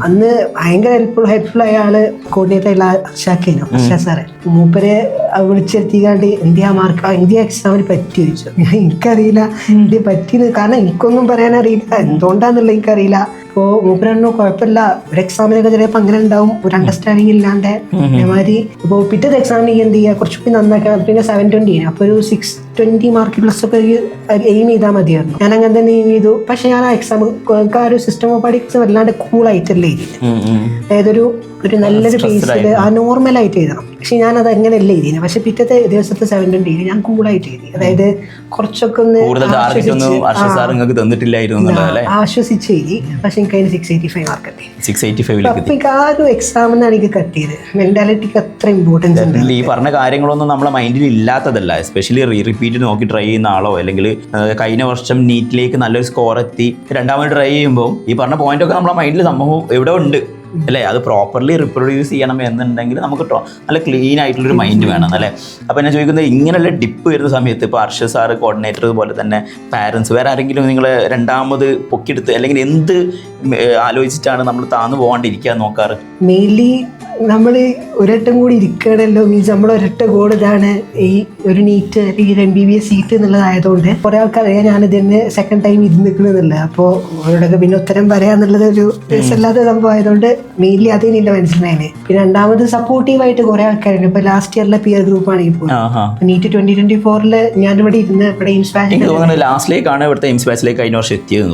അന്ന് ഭയങ്കര ഹെൽപ്ഫുൾ ആയ ആള് കോർഡിനേറ്റർ അർഷാക്കേനു. അർഷാ സാറ് മൂപ്പരെ വിളിച്ചെത്തിക്കാണ്ട് ഇന്ത്യ എക്സാമിന് പറ്റി ചോദിച്ചു. എനിക്കറിയില്ല ഇന്ത്യ പറ്റിയത്. കാരണം എനിക്കൊന്നും പറയാനറിയില്ല, എന്തുകൊണ്ടാന്നുള്ളത് എനിക്കറിയില്ല. അപ്പോൾ മൂപ്പരണ്ണു കുഴപ്പമില്ല, ഒരു എക്സാമിനൊക്കെ ചിലപ്പോൾ അങ്ങനെ ഉണ്ടാവും, ഒരു അണ്ടർസ്റ്റാൻഡിങ് ഇല്ലാണ്ട് അതേമാതിരി. അപ്പോൾ പിറ്റത്തെ എക്സാമിന് എന്ത് ചെയ്യുക, കുറച്ചുകൂടി നന്നാക്കാം. പിന്നെ 720 അപ്പോൾ ഒരു 620 മാർക്ക് പ്ലസ് ഒക്കെ എയിം ചെയ്താൽ മതിയായിരുന്നു. ഞാൻ അങ്ങനെ തന്നെ എയിം ചെയ്തു. പക്ഷെ ഞാൻ ആ എക്സാം ആ ഒരു സിസ്റ്റം ഓഫ് പഠിച്ച് വല്ലാണ്ട് കൂളായിട്ടല്ലേ എഴുതിയത്. അതായത് ഒരു നല്ലൊരു പേസിൽ ആ നോർമലായിട്ട് എഴുതണം. പക്ഷെ ഞാനത് അങ്ങനെയല്ല എഴുതിയത്. പക്ഷെ പിറ്റത്തെ ദിവസത്തെ 720 ഞാൻ കൂളായിട്ട് എഴുതി. അതായത് കുറച്ചൊക്കെ ഒന്ന് ആശ്വസിച്ച് എഴുതി. പക്ഷെ എനിക്ക് അതിന് 685 മാർക്ക് കിട്ടി. 685 അപ്പൊ ആ ഒരു എക്സാമിനാണ് എനിക്ക് കട്ടിയത്. മെന്റാലിറ്റിക്ക് അത്ര ഇമ്പോർട്ടൻസ് ഉണ്ട്. ഈ പറഞ്ഞ കാര്യങ്ങളൊന്നും നമ്മളെ മൈൻഡിൽ ഇല്ലാത്തതല്ല. എസ്പെഷ്യലി റിപ്പീറ്റ് നോക്കി ട്രൈ ചെയ്യുന്ന ആളോ അല്ലെങ്കിൽ കഴിഞ്ഞ വർഷം നീറ്റിലേക്ക് നല്ലൊരു സ്കോർ എത്തി രണ്ടാമത് ട്രൈ ചെയ്യുമ്പോൾ ഈ പറഞ്ഞ പോയിന്റൊക്കെ നമ്മളെ മൈൻഡിൽ സംഭവം എവിടെ ഉണ്ട് അല്ലേ? അത് പ്രോപ്പർലി റിപ്രൊഡ്യൂസ് ചെയ്യണം എന്നുണ്ടെങ്കിൽ നമുക്ക് നല്ല ക്ലീൻ ആയിട്ടുള്ളൊരു മൈൻഡ് വേണം അല്ലേ? അപ്പോൾ ഞാൻ ചോദിക്കുന്നത് ഇങ്ങനെയുള്ള ഡിപ്പ് വരുന്ന സമയത്ത് ഇപ്പോൾ അർഷ സാറ് കോർഡിനേറ്റർ അതുപോലെ തന്നെ പാരൻസ് വേറെ ആരെങ്കിലും നിങ്ങൾ രണ്ടാമത് പൊക്കിയെടുത്ത് അല്ലെങ്കിൽ എന്ത് ആലോചിച്ചിട്ടാണ് നമ്മൾ താന്നു പോകാണ്ടിരിക്കാൻ നോക്കാറ്? മെയിൻലി നമ്മൾ ഒരട്ടം കൂടി ഇരിക്കണമല്ലോ. മീൻസ് നമ്മൾ ഒരൊറ്റ ഗോൾ ഇതാണ് ഈ ഒരു നീറ്റ് അല്ലെങ്കിൽ MBBS സീറ്റ് എന്നുള്ളതായതുകൊണ്ട് കുറേ ആൾക്കറിയാം ഞാനിത് തന്നെ സെക്കൻഡ് ടൈം ഇരുന്നിരിക്കണമെന്നുള്ളത്. അപ്പോൾ അവരോടൊക്കെ പിന്നെ ഉത്തരം പറയാന്നുള്ളത് ഒരു രസമില്ലാത്ത സംഭവം ആയതുകൊണ്ട് മെയിൻലി അതേ എൻ്റെ മനസ്സിലായത്. പിന്നെ രണ്ടാമത് സപ്പോർട്ടീവായിട്ട് കുറേ ആൾക്കാരുണ്ട്. ഇപ്പോൾ ലാസ്റ്റ് ഇയറിലെ പിയർ ഗ്രൂപ്പ് ആണെങ്കിൽ ഇപ്പോൾ നീറ്റ് 2024 ഞാനിവിടെ ഇരുന്ന് ഇവിടെ ലാസ്റ്റിലേക്കാണ് ഇവിടുത്തെ എയിംസ്പാച്ചിലേക്ക് കഴിഞ്ഞ വർഷം എത്തിയത്.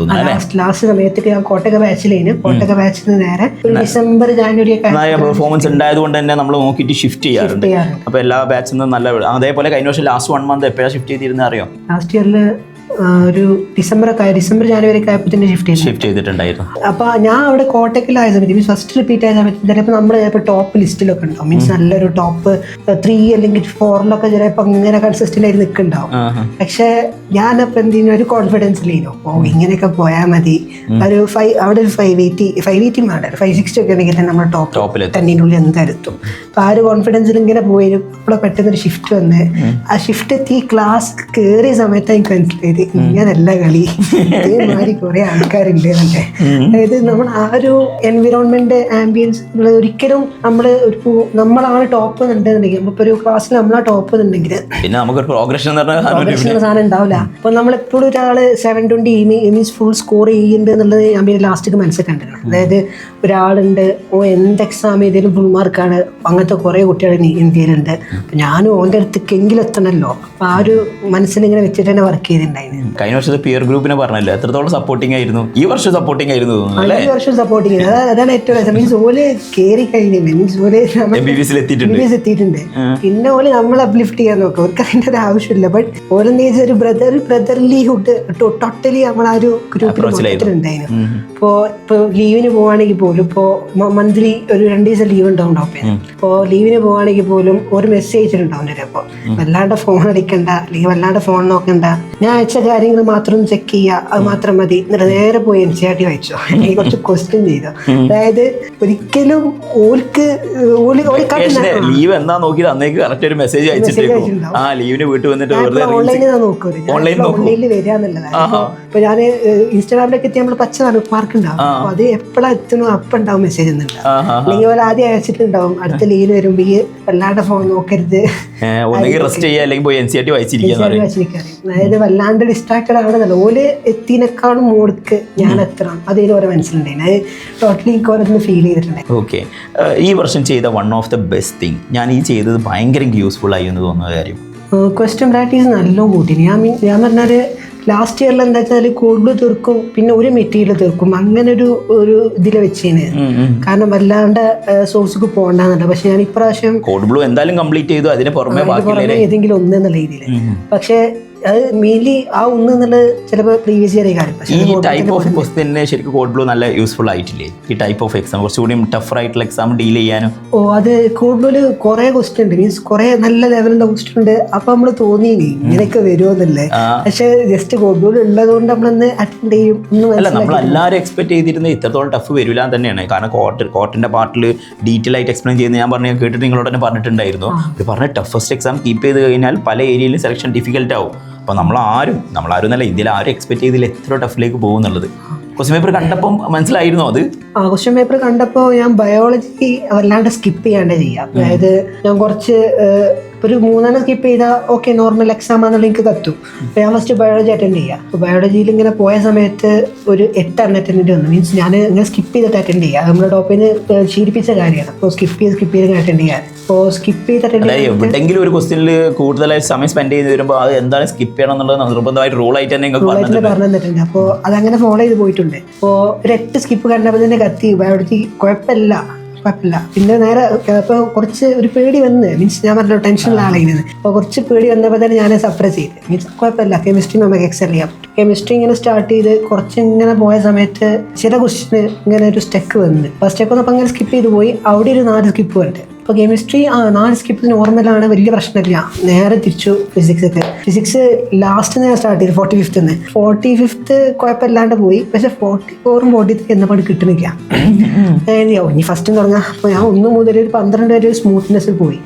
ലാസ്റ്റ് സമയത്തൊക്കെ ഞാൻ കോട്ടക ബാച്ചിലേന്. കോട്ടക ബാച്ചിൽ നിന്ന് നേരെ ഒരു ഡിസംബർ ജാനുവരി ഒക്കെ പെർഫോമൻസ് ഉണ്ടായതുകൊണ്ട് തന്നെ നമ്മൾ നോക്കിയിട്ട് ഷിഫ്റ്റ് ചെയ്യാറുണ്ട്. അപ്പോൾ എല്ലാ ബാച്ചിൽ നിന്നും നല്ല, അതേപോലെ കഴിഞ്ഞ വർഷം ലാസ്റ്റ് 1 മന്ത് എപ്പോഴാണ് ഷിഫ്റ്റ് ചെയ്തിരുന്നത് അറിയോ? ലാസ്റ്റ് ഇയറിൽ ഒരു ഡിസംബർ ജാനുവരി ഒക്കെ ആയപ്പോൾ ഷിഫ്റ്റ് ചെയ്തിട്ടുണ്ടായിരുന്നു. അപ്പോൾ ഞാൻ അവിടെ കോട്ടക്കിലായ സമയത്ത് മീൻസ് ഫസ്റ്റ് റിപ്പീറ്റ് ആയ സമയത്ത് ചിലപ്പോൾ നമ്മൾ ചിലപ്പോൾ ടോപ്പ് ലിസ്റ്റിലൊക്കെ ഉണ്ടാവും. മീൻസ് നല്ലൊരു ടോപ്പ് 3 അല്ലെങ്കിൽ 4 ചിലപ്പോൾ അങ്ങനെ കൺസിസ്റ്റന്റ് ആയിട്ട് നിൽക്കുന്നുണ്ടാവും. പക്ഷെ ഞാനപ്പോൾ എന്തെങ്കിലും ഒരു കോൺഫിഡൻസിലേനോ ഇങ്ങനെയൊക്കെ പോയാൽ മതി, ഒരു അവിടെ ഒരു 580 വേണ്ട 560 ഒക്കെ ഉണ്ടെങ്കിൽ തന്നെ നമ്മൾ ടോപ്പ് 10 ഉള്ളിൽ എന്തായിരുത്തും. അപ്പോൾ ആ ഒരു കോൺഫിഡൻസിൽ ഇങ്ങനെ പോയി അപ്പോൾ പെട്ടെന്നൊരു ഷിഫ്റ്റ് വന്ന് ആ ഷിഫ്റ്റ് എത്തി ക്ലാസ് കയറിയ സമയത്ത് എനിക്ക് മനസ്സിലായത് ഇങ്ങനല്ല കളി, ഇതേമാതിരി കുറെ ആൾക്കാരുണ്ട് എന്നൊക്കെ. അതായത് നമ്മൾ ആ ഒരു എൻവിറോൺമെന്റ് ആംബിയൻസ് ഒരിക്കലും നമ്മളാണ് ടോപ്പ് എന്നുണ്ടെന്നുണ്ടെങ്കിൽ നമ്മളിപ്പോ ഒരു ക്ലാസ്സിൽ നമ്മളാ ടോപ്പ് എന്നുണ്ടെങ്കിൽ പിന്നെ നമുക്കൊരു പ്രോഗ്രഷൻ സാധനം ഉണ്ടാവില്ല. അപ്പൊ നമ്മളെപ്പോഴും ഒരാള് 720 മീൻസ് ഫുൾ സ്കോർ ചെയ്യുന്നുണ്ട് എന്നുള്ളത് ഞാൻ പിന്നെ ലാസ്റ്റ് മനസ്സിലാക്കേണ്ടതാണ്. അതായത് ഒരാളുണ്ട് എന്ത് എക്സാം ചെയ്താലും ഫുൾ മാർക്കാണ്, അങ്ങനത്തെ കുറെ കുട്ടികൾ ഇന്ത്യയിലുണ്ട്. അപ്പൊ ഞാനും ഓൻ്റെ അടുത്തേക്കെങ്കിലും എത്തണമല്ലോ. അപ്പൊ ആ ഒരു മനസ്സിലിങ്ങനെ വെച്ചിട്ട് തന്നെ വർക്ക് ചെയ്തിട്ടുണ്ടായിരുന്നു. കഴിഞ്ഞ വർഷത്തെ പിയർ ഗ്രൂപ്പിനെ പറഞ്ഞല്ലോ, എത്രത്തോളം സപ്പോർട്ടിംഗ് ആയിരുന്നു? ഈ വർഷം സപ്പോർട്ടിംഗ് ആയിരുന്നു. ഈ വർഷം സപ്പോർട്ടിംഗ് അതാണ് ഏറ്റവും രസം. മീൻസ് ഓല് കയറി കഴിഞ്ഞു, മീൻസ് ഓല് എത്തിയിട്ടുണ്ട്. പിന്നെ ഓല് നമ്മളെ അപ്ലിഫ്റ്റ് ചെയ്യാൻ നോക്കാം, അവർക്ക് അതിൻ്റെ ഒരു ആവശ്യമില്ല. ബട്ട് ഓലെന്ന് വെച്ചാൽ ഒരു ബ്രദർലിഹുഡ് ടോട്ടലി നമ്മൾ ആ ഒരു ഗ്രൂപ്പിൽ ഉണ്ടായിരുന്നു. ഇപ്പോൾ ലീവിന് പോവാണെങ്കിൽ പോലും ഇപ്പോൾ മന്ത്ലി ഒരു 2 ദിവസം ലീവ് ഉണ്ടാവും ടോപ്പിൽ. ഇപ്പോൾ ലീവിന് പോവാണെങ്കിൽ പോലും ഒരു മെസ്സേജ് അയച്ചിട്ടുണ്ടാവും ചിലപ്പോൾ, വല്ലാണ്ട് ഫോൺ അടിക്കണ്ട അല്ലെങ്കിൽ വല്ലാണ്ട് ഫോൺ നോക്കണ്ട, ഞാൻ അയച്ച കാര്യങ്ങൾ മാത്രം ചെക്ക് ചെയ്യുക, അത് മാത്രം മതി. എന്നിട്ട് നേരെ പോയി NCERT വായിച്ചോ, അല്ലെങ്കിൽ കുറച്ച് ക്വസ്റ്റ്യൻ ചെയ്തോ. അതായത് ഒരിക്കലും ലീവ് എന്താ നോക്കിയിട്ട് അന്നേക്ക് കറക്റ്റ് ഒരു മെസ്സേജ് അയച്ചിട്ടുണ്ടാവും. ആ ലീവിന് വീട്ടിൽ വന്നിട്ട് ഓൺലൈനിൽ ഓൺലൈനിൽ വരാന്നുള്ളതാണ്. ഇപ്പൊ ഞാൻ ഇൻസ്റ്റാഗ്രാമിലൊക്കെ എത്തി നമ്മൾ പച്ച മാർക്ക് ഉണ്ടാവും, അപ്പൊ അത് എപ്പോഴാ എത്തണോ അപ്പൊ ഉണ്ടാവും മെസ്സേജ് ഒന്നുണ്ടാവും. അല്ലെങ്കിൽ പോലെ ആദ്യം അയച്ചിട്ടുണ്ടാവും അടുത്ത ലീവിന് വരുമ്പോ ഈ വല്ലാണ്ട് ഫോൺ നോക്കരുത്, അതായത് വല്ലാണ്ട് ഡിസ്ട്രാക്റ്റഡ് ആവണമെന്നല്ല, ഓല് എത്തിനേക്കാളും മോൾക്ക് ഞാൻ എത്തണം, അതിൽ ഓരോ മനസ്സിലുണ്ടായിരുന്നു. അത് ടോട്ടലി എനിക്ക് ഓരോന്ന് ഫീൽ ചെയ്തിട്ടുണ്ട്. ഓക്കെ, ഈ വർഷം ചെയ്ത one of the best thing, ഞാൻ ഈ ചെയ്തത് ഭയങ്കര യൂസ്ഫുൾ ആയി എന്ന് തോന്നുന്ന കാര്യം ക്വസ്റ്റ്യൻ പ്രാക്ടീസ് നല്ലോണം കൂട്ടി. ഞാൻ പറഞ്ഞാൽ ലാസ്റ്റ് ഇയറിൽ എന്താ വെച്ചാൽ കോഡ് തീർക്കും, പിന്നെ ഒരു മെറ്റീരിയൽ തീർക്കും, അങ്ങനെ ഒരു ഇതിൽ വെച്ചേന്. കാരണം വല്ലാണ്ട് സോഴ്സിക്ക് പോകണ്ടെന്നല്ല. പക്ഷെ ഞാൻ ഇപ്രാവശ്യം കോഡ് ബ്ലൂ എന്തായാലും കംപ്ലീറ്റ് ചെയ്തു, അതിന് പുറമെ ഏതെങ്കിലും ഒന്ന് എന്നുള്ള രീതിയിൽ. പക്ഷെ അത് മെയിൻലി ആ ഒന്ന് എന്നുള്ളത് ചിലപ്പോൾ പ്രീവിയസ് ഇയർ കാര്യം. ഈ ടൈപ്പ് ഓഫ് ക്വസ്റ്റ്യന് ശരിക്കും കോഡ് ബ്ലൂ നല്ല യൂസ്ഫുൾ ആയിട്ടില്ലേ? ഈ ടൈപ്പ് ഓഫ് എക്സാം കുറച്ചുകൂടി ടഫർ ആയിട്ടുള്ള എക്സാം ഡീൽ ചെയ്യാനും. അത് കോഡ് ബ്ലൂല് കുറെ ക്വസ്റ്റ്യൻ ഉണ്ട്, മീൻസ് കുറെ നല്ല ലെവലിലുള്ള ക്വസ്റ്റ്യൻ ഉണ്ട്. അപ്പൊ നമ്മള് തോന്നി ഇങ്ങനെയൊക്കെ വരുമെന്നല്ലേ. പക്ഷെ ജസ്റ്റ് കോഡ് ബ്ലൂ ഉള്ളത് കൊണ്ട് നമ്മളൊന്ന് അറ്റൻഡ് ചെയ്യും. അല്ല, നമ്മൾ എല്ലാവരും എക്സ്പെക്ട് ചെയ്തിരുന്നത് ഇത്രത്തോളം ടഫ് വരില്ല തന്നെയാണ്. കാരണം കോർട്ടിന്റെ പാർട്ടിൽ ഡീറ്റെയിൽ ആയിട്ട് എക്സ്പ്ലെയിൻ ചെയ്യുന്നത് ഞാൻ കേട്ടിട്ട് നിങ്ങളോട് തന്നെ പറഞ്ഞിട്ടുണ്ടായിരുന്നു. ഇത് പറഞ്ഞ ടഫസ്റ്റ് എക്സാം കീപ്പ് ചെയ്ത് കഴിഞ്ഞാൽ പല ഏരിയയിലും സെലക്ഷൻ ഡിഫിക്കൽട്ട് ആവും. അപ്പോൾ നമ്മളാരും എന്നല്ല, ഇന്ത്യയിൽ ആരും എക്സ്പെക്ട് ചെയ്തില്ല എത്ര ടഫിലേക്ക് പോകും എന്നുള്ളത്. ക്വസ്റ്റ്യൻ പേപ്പർ കണ്ടപ്പോൾ മനസ്സിലായിരുന്നോ അത്? ക്വസ്റ്റ്യൻ പേപ്പർ കണ്ടപ്പോൾ ഞാൻ ബയോളജി വല്ലാണ്ട് സ്കിപ്പ് ചെയ്യാണ്ട് ചെയ്യാം. അതായത് ഞാൻ കുറച്ച് ഒരു 3 സ്കിപ്പ് ചെയ്താൽ ഓക്കെ നോർമൽ എക്സാം ആണെന്നുള്ള എനിക്ക് കത്തും. അപ്പോൾ ഞാൻ ഫസ്റ്റ് ബയോളജി അറ്റൻഡ് ചെയ്യാം. അപ്പോൾ ബയോളജിയിൽ ഇങ്ങനെ പോയ സമയത്ത് ഒരു 8 അറ്റൻഡ് വന്നു. മീൻസ് ഞാൻ ഇങ്ങനെ സ്കിപ്പ് ചെയ്തിട്ട് അറ്റൻഡ് ചെയ്യുക, നമ്മുടെ ടോപ്പിൽ നിന്ന് ശീലിപ്പിച്ച കാര്യമാണ്. അപ്പോൾ സ്കിപ്പ് ചെയ്ത് അറ്റൻഡ് ചെയ്യാൻ. അപ്പോൾ സ്കിപ്പ് ചെയ്ത് അറ്റൻഡ് ചെയ്യാൻ എവിടെയെങ്കിലും ഒരു ക്വസ്റ്റ്യനിൽ കൂടുതലായിട്ട് സമയം സ്പെൻഡ് ചെയ്ത് വരുമ്പോൾ അത് എന്താണ് സ്കിപ്പ് ചെയ്യണം എന്നുള്ളത് നിർബന്ധമായിട്ട് റൂളായിട്ട് തന്നെ പറഞ്ഞു തന്നിട്ടുണ്ട്. അപ്പോൾ അതങ്ങനെ ഫോളോ ചെയ്ത് പോയിട്ടുണ്ട്. അപ്പോൾ ഒരു 8 സ്കിപ്പ് കണ്ടപ്പോൾ തന്നെ കത്തി ബയോളജി കുഴപ്പമില്ല. പിന്നെ നേരെ ഇപ്പോൾ കുറച്ച് ഒരു പേടി വന്ന്, മീൻസ് ഞാൻ പറഞ്ഞ ടെൻഷനുള്ള ആളായിരുന്നു. അപ്പോൾ കുറച്ച് പേടി വന്നപ്പോൾ തന്നെ ഞാൻ സപ്രസ് ചെയ്ത്, മീൻസ് കുഴപ്പമില്ല കെമിസ്ട്രി നമുക്ക് എക്സൽ ചെയ്യാം. കെമിസ്ട്രി ഇങ്ങനെ സ്റ്റാർട്ട് ചെയ്ത് കുറച്ച് ഇങ്ങനെ പോയ സമയത്ത് ചില ക്വസ്റ്റിന് ഇങ്ങനെ ഒരു സ്റ്റെക്ക് വന്ന്, അപ്പോൾ സ്റ്റെക്ക് വന്നപ്പോൾ അങ്ങനെ സ്കിപ്പ് ചെയ്ത് പോയി. അവിടെ ഒരു 4 സ്കിപ്പ് ഉണ്ട്. ഇപ്പോൾ കെമിസ്ട്രി 4 സ്കിപ്പ് നോർമലാണ്, വലിയ പ്രശ്നമില്ല. നേരെ തിരിച്ചു ഫിസിക്സ് ലാസ്റ്റ് ഞാൻ സ്റ്റാർട്ട് ചെയ്തു 45th കുഴപ്പമില്ലാണ്ട് പോയി. പക്ഷെ 44ഉം 43 എന്നപ്പോൾ കിട്ടുന്നില്ല. ഇനി ഫസ്റ്റ് തുടങ്ങാം. അപ്പോൾ ഞാൻ 1 മുതൽ ഒരു 12 വരെ ഒരു സ്മൂത്ത്നെസ്സിൽ പോയി.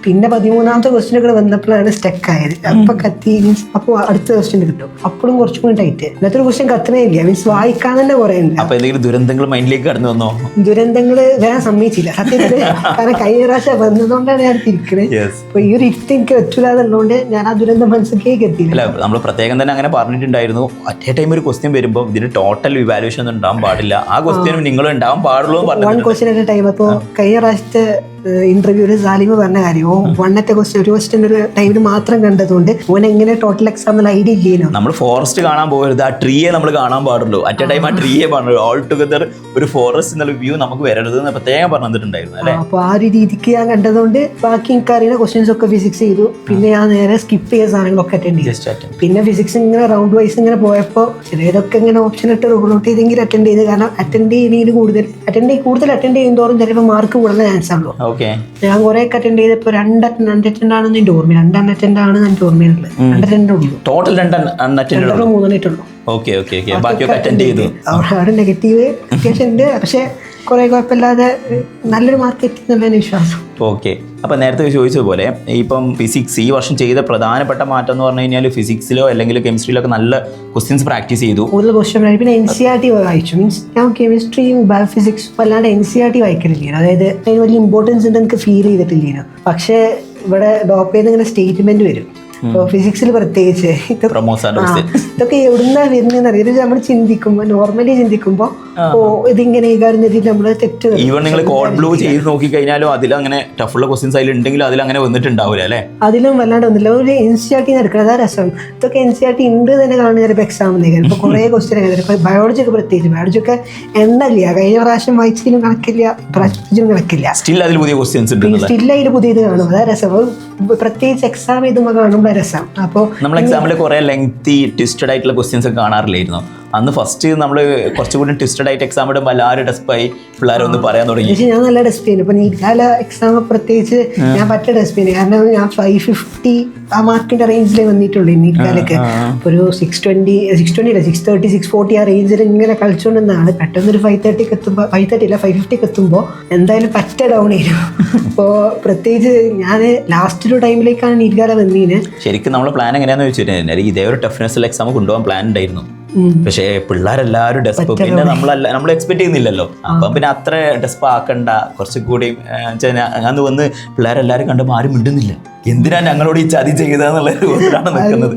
പിന്നെ 13ാമത്തെ ക്വസ്റ്റ്യനൊക്കെ വന്നപ്പോഴാണ് സ്റ്റക്ക് ആയത്. അപ്പൊ കത്തി മീൻസ് അപ്പോൾ അടുത്ത ക്വസ്റ്റ്യൻ കിട്ടും. അപ്പോഴും കുറച്ചും കൂടി ടൈറ്റ്. ഇന്നത്തെ ഒരു ക്വസ്റ്റ്യൻ കത്തനേ ഇല്ല, മീൻസ് വായിക്കാൻ തന്നെ കുറെ ഉണ്ട്. അപ്പൊ എന്തെങ്കിലും ദുരന്തങ്ങൾ മൈൻഡിലേക്ക് കടന്നു വന്നോ? ദുരന്തങ്ങള് വരാൻ സമ്മതിച്ചില്ല സത്യത്തില്. കാരണം കഴിഞ്ഞ പ്രാവശ്യം വന്നതുകൊണ്ടാണ് ഞാൻ തിരിക്കണത്. അപ്പൊ ഈ ഒരു ഇഫ്റ്റ് എനിക്ക് പറ്റൂലെന്നുള്ളതുകൊണ്ട് ഞാൻ ആ ദുരന്തം മനസ്സിലേക്ക് എത്തിയില്ല. നമ്മൾ പ്രത്യേകം തന്നെ അങ്ങനെ പറഞ്ഞിട്ടുണ്ടായിരുന്നു, അറ്റ് എ ടൈം ഒരു ക്വസ്റ്റ്യൻ വരുമ്പോൾ ഇതിന് ടോട്ടൽ ഇവാലുവേഷൻ ഒന്നും ഉണ്ടാവാൻ പാടില്ല, ആ ക്വസ്റ്റ്യനും നിങ്ങൾ ഉണ്ടാവാൻ പാടുള്ളൂ. 1 ക്വസ്റ്റ്യൻ അറ്റ് എ ടൈം. അപ്പോൾ കഴിഞ്ഞ പ്രാവശ്യത്തെ ഇന്റർവ്യൂവിൽ സാലിമ് പറഞ്ഞ കാര്യം വണ്ണത്തെ ഒരു ക്വസ്റ്റ്യൻ ഒരു ടൈമിൽ മാത്രം കണ്ടതുകൊണ്ട് ഓൻ എങ്ങനെ ടോട്ടൽ എക്സാം എന്നുള്ള ഐഡിയ ഇല്ലേനോ. നമ്മൾ ഫോറസ്റ്റ് കാണാൻ പോകരുത്, ആ ട്രീയെ നമ്മൾ കാണാൻ പാടുള്ളൂ. അറ്റ് എ ടൈം ആ ട്രീയെ പാടുള്ളൂ. ഓൾ ടുഗദർ ഒരു ഫോറസ്റ്റ് എന്നുള്ള വ്യൂ നമുക്ക് വരരുത് എന്ന് പ്രത്യേകം പറഞ്ഞിട്ടുണ്ടായിരുന്നു അല്ലേ. അപ്പോൾ ആ ഒരു രീതിക്ക് ഞാൻ കണ്ടതുകൊണ്ട് ബാക്കി എനിക്ക് അറിയുന്ന ക്വസ്റ്റ്യൻസ് ഒക്കെ ഫിസിക്സ് ചെയ്തു. പിന്നെ ഞാൻ നേരെ സ്കിപ്പ് ചെയ്ത സാധനങ്ങളൊക്കെ അറ്റൻഡ് ചെയ്തു. പിന്നെ ഫിസിക്സ് ഇങ്ങനെ റൗണ്ട് വൈസ് ഇങ്ങനെ പോയപ്പോൾ ചിലതൊക്കെ ഇങ്ങനെ ഓപ്ഷൻ ഇട്ട് റൂൾ ഔട്ട് ചെയ്തെങ്കിൽ അറ്റൻഡ് ചെയ്ത്. കാരണം അറ്റൻഡ് ചെയ്യുന്നതിന് കൂടുതൽ അറ്റൻഡ് ചെയ്യുന്നതോറും ചിലപ്പോൾ മാർക്ക് കൂടുന്ന ചാൻസ് ആണല്ലോ. ഞാൻ കുറെ ഒക്കെ അറ്റൻഡ് ചെയ്തപ്പോൾ 2 അറ്റൻഡ് ആണെന്ന് എൻ്റെ ഓർമ്മ, 2 അറ്റൻഡ് ആണെന്ന് എനിക്ക് ഓർമ്മയുള്ളത്. 2 അറ്റൻഡ് ഉള്ളൂ ടോട്ടൽ, 3 ഉള്ളൂ. അവിടെ നെഗറ്റീവ് അത്യാവശ്യം ഉണ്ട്, പക്ഷെ കുറെ കുഴപ്പമില്ലാതെ നല്ലൊരു മാർക്ക് എത്തി എന്നുള്ളതിന് വിശ്വാസം. ഓക്കെ. അപ്പം നേരത്തെ ചോദിച്ചതുപോലെ ഇപ്പം ഫിസിക്സ് ഈ വർഷം ചെയ്ത പ്രധാനപ്പെട്ട മാറ്റം എന്ന് പറഞ്ഞു കഴിഞ്ഞാൽ ഫിസിക്സിലോ അല്ലെങ്കിൽ കെമിസ്ട്രിയിലോ ഒക്കെ നല്ല ക്വസ്റ്റ്യൻസ് പ്രാക്ടീസ് ചെയ്തു. കൂടുതൽ ക്വസ്റ്റ്യൻ പിന്നെ NCERT വായിച്ചു. മീൻസ് ഞാൻ കെമിസ്ട്രിയും ബയോഫിസിക്സും അല്ലാണ്ട് NCERT വായിക്കലില്ല. അതായത് അതിന് വലിയ ഇമ്പോർട്ടൻസ് ഉണ്ട് എനിക്ക് ഫീൽ ചെയ്തിട്ടില്ല. പക്ഷേ ഇവിടെ ഡോക്ടറിൽ നിന്ന് ഇങ്ങനെ സ്റ്റേറ്റ്മെന്റ് വരും. ഇപ്പോൾ ഫിസിക്സിൽ പ്രത്യേകിച്ച് ഇതൊക്കെ എവിടുന്നാ വരുന്നതെന്ന് അറിയാം. നമ്മൾ ചിന്തിക്കുമ്പോൾ നോർമലി ചിന്തിക്കുമ്പോൾ ഇതിങ്ങനെ നമ്മൾ തെറ്റ്. ഈവൻ നിങ്ങൾ കോഡ് ബ്ലൂ ചെയ്ത് നോക്കിക്കഴിഞ്ഞാലും അതിലങ്ങനെ ടഫുള്ള ക്വസ്റ്റ്യൻസ് അതിലുണ്ടെങ്കിലും അതിലങ്ങനെ വന്നിട്ടുണ്ടാവില്ല അല്ലേ. അതിലും വല്ലാണ്ട് വന്നില്ല. ഒരു NCERT എടുക്കണം, അതാ രസം. ഇതൊക്കെ NCERT ഉണ്ട് തന്നെ കാണുന്ന ചിലപ്പോൾ എക്സാമിന് ഇപ്പോൾ കുറേ ക്വസ്റ്റ്യൻ ഇപ്പോൾ ബയോളജി ഒക്കെ പ്രത്യേകിച്ച് ബയോളജി ഒക്കെ എണ്ണല്ല. കഴിഞ്ഞ പ്രാവശ്യം വായിച്ചതിലും കണക്കില്ല, പ്രാവശ്യം കണക്കില്ല. സ്റ്റിൽ അതിൽ പുതിയ ക്വസ്റ്റ്യൻസ് ഉണ്ട്, സ്റ്റിൽ അതിൽ പുതിയത് കാണും. അതാ രസം. പ്രത്യേകിച്ച് എക്സാം എഴുതുമ്പോൾ കാണുമ്പോൾ രസം. അപ്പോൾ നമ്മൾ എക്സാമിൽ കുറെ ലെങ്തി ട്വിസ്റ്റഡ് ആയിട്ടുള്ള ക്വസ്റ്റ്യൻസ് ഒക്കെ കാണാറില്ലായിരുന്നു. അന്ന് ഫസ്റ്റ് നമ്മൾ കുറച്ചുകൂടി ട്വിസ്റ്റഡ് ആയിട്ട് എക്സാം ഇടുമ്പോൾ എല്ലാവരും ഡെസ്പായി പിള്ളേരൊന്ന് പറയാൻ തുടങ്ങി. ഞാൻ നല്ല ഡെസ്പിന് ഇപ്പോൾ നീറ്റ്കാല എക്സാം പ്രത്യേകിച്ച് ഞാൻ പറ്റ ഡെസ്പിന്. കാരണം ഞാൻ 550 ആ മാർക്കിന്റെ റേഞ്ചിലേ വന്നിട്ടുള്ളൂ നീറ്റ്കാലൊക്കെ. ഒരു 620 630 640 ആ റേഞ്ചിൽ ഇങ്ങനെ കളിച്ചുകൊണ്ടിരുന്നതാണ്. പെട്ടെന്നൊരു 530 എത്തുമ്പോൾ 550 എത്തുമ്പോൾ എന്തായാലും പറ്റ ഡൗൺ ആയിരുന്നു. അപ്പോൾ പ്രത്യേകിച്ച് ഞാൻ ലാസ്റ്റ് ഒരു ടൈമിലേക്കാണ് നീറ്റ്കാല വന്നീന്. ശരിക്കും നമ്മൾ പ്ലാൻ എങ്ങനെയാണെന്ന് വെച്ചിട്ടുണ്ടെങ്കിൽ ഇതേ ഒരു ടഫ്നെസ്സിൽ എക്സാം കൊണ്ടുപോകാൻ പ്ലാൻ ഉണ്ടായിരുന്നു. പക്ഷേ പിള്ളേരെല്ലാവരും ഡെസ്പ് പിന്നെ നമ്മൾ എക്സ്പെക്ട് ചെയ്യുന്നില്ലല്ലോ. അപ്പം പിന്നെ അത്ര ഡെസ്പ് ആക്കണ്ട, കുറച്ചുകൂടി ഞാൻ വന്ന് പിള്ളേരെല്ലാവരും കണ്ടപ്പോൾ ആരും മിണ്ടുന്നില്ല. എന്തിനാ ഞങ്ങളോട് ഈ ചതി ചെയ്തതെന്നുള്ള രൂപത്തിലാണ് നിൽക്കുന്നത്.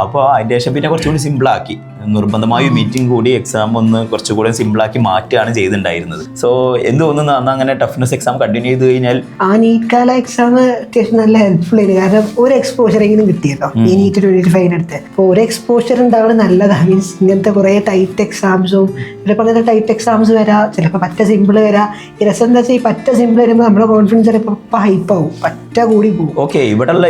അപ്പോൾ അതിൻ്റെ ശേഷം പിന്നെ കുറച്ചുകൂടി സിമ്പിളാക്കി, നിർബന്ധമായും മീറ്റിംഗ് കൂടി എക്സാം ഒന്ന് കുറച്ചുകൂടി സിമ്പിളാക്കി മാറ്റുകയാണ് ചെയ്തിട്ടുണ്ടായിരുന്നത്. സോ എന്ത് തോന്നുന്നു അന്ന് അങ്ങനെ ടഫ്നെസ് എക്സാം കണ്ടിന്യൂ ചെയ്ത് കഴിഞ്ഞാൽ ആ നീറ്റ്കാല എക്സാം അത്യാവശ്യം നല്ല ഹെൽപ്ഫുൾ ആയിരുന്നു. കാരണം ഒരു എക്സ്പോഷർ എങ്കിലും കിട്ടിയല്ലോ ഈ നീറ്റ് 25 അടുത്ത്. അപ്പോൾ ഒരു എക്സ്പോഷർ ഉണ്ടാവുന്നത് നല്ലതാണ്. മീൻസ് ഇങ്ങനത്തെ കുറേ ടൈറ്റ് എക്സാംസും ചിലപ്പോൾ അങ്ങനത്തെ ടൈറ്റ് എക്സാംസ് വരാം, ചിലപ്പോൾ പറ്റ സിമ്പിൾ വരാം. ഈ രസം എന്താ വെച്ചാൽ ഈ പറ്റ സിമ്പിൾ വരുമ്പോൾ നമ്മുടെ കോൺഫിഡൻസ് ചിലപ്പോൾ ഹൈപ്പാവും, പറ്റ കൂടി പോകും. ഓക്കെ, ഇവിടെയുള്ള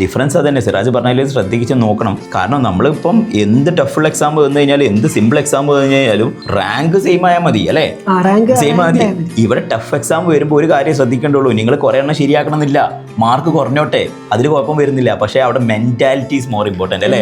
ഡിഫറൻസ് അത് തന്നെ സിറാജ് പറഞ്ഞതിൽ ശ്രദ്ധിച്ച് നോക്കണം. കാരണം നമ്മളിപ്പം എന്ത് ടഫുള്ള എക്സാം വന്നു കഴിഞ്ഞാൽ എന്ത് സിമ്പിൾ എക്സാം വന്നു കഴിഞ്ഞാലും റാങ്ക് സെയിം ആയാൽ മതി അല്ലേ, സെയിം മതി. ഇവിടെ ടഫ് എക്സാം വരുമ്പോൾ ഒരു കാര്യം ശ്രദ്ധിക്കേണ്ടുള്ളൂ, നിങ്ങൾ കുറേ എണ്ണം ശരിയാക്കണമെന്നില്ല, മാർക്ക് കുറഞ്ഞോട്ടെ, അതിൽ കുഴപ്പം വരുന്നില്ല. പക്ഷേ അവിടെ മെന്റാലിറ്റി ഈസ് മോർ ഇമ്പോർട്ടൻ്റ് അല്ലേ.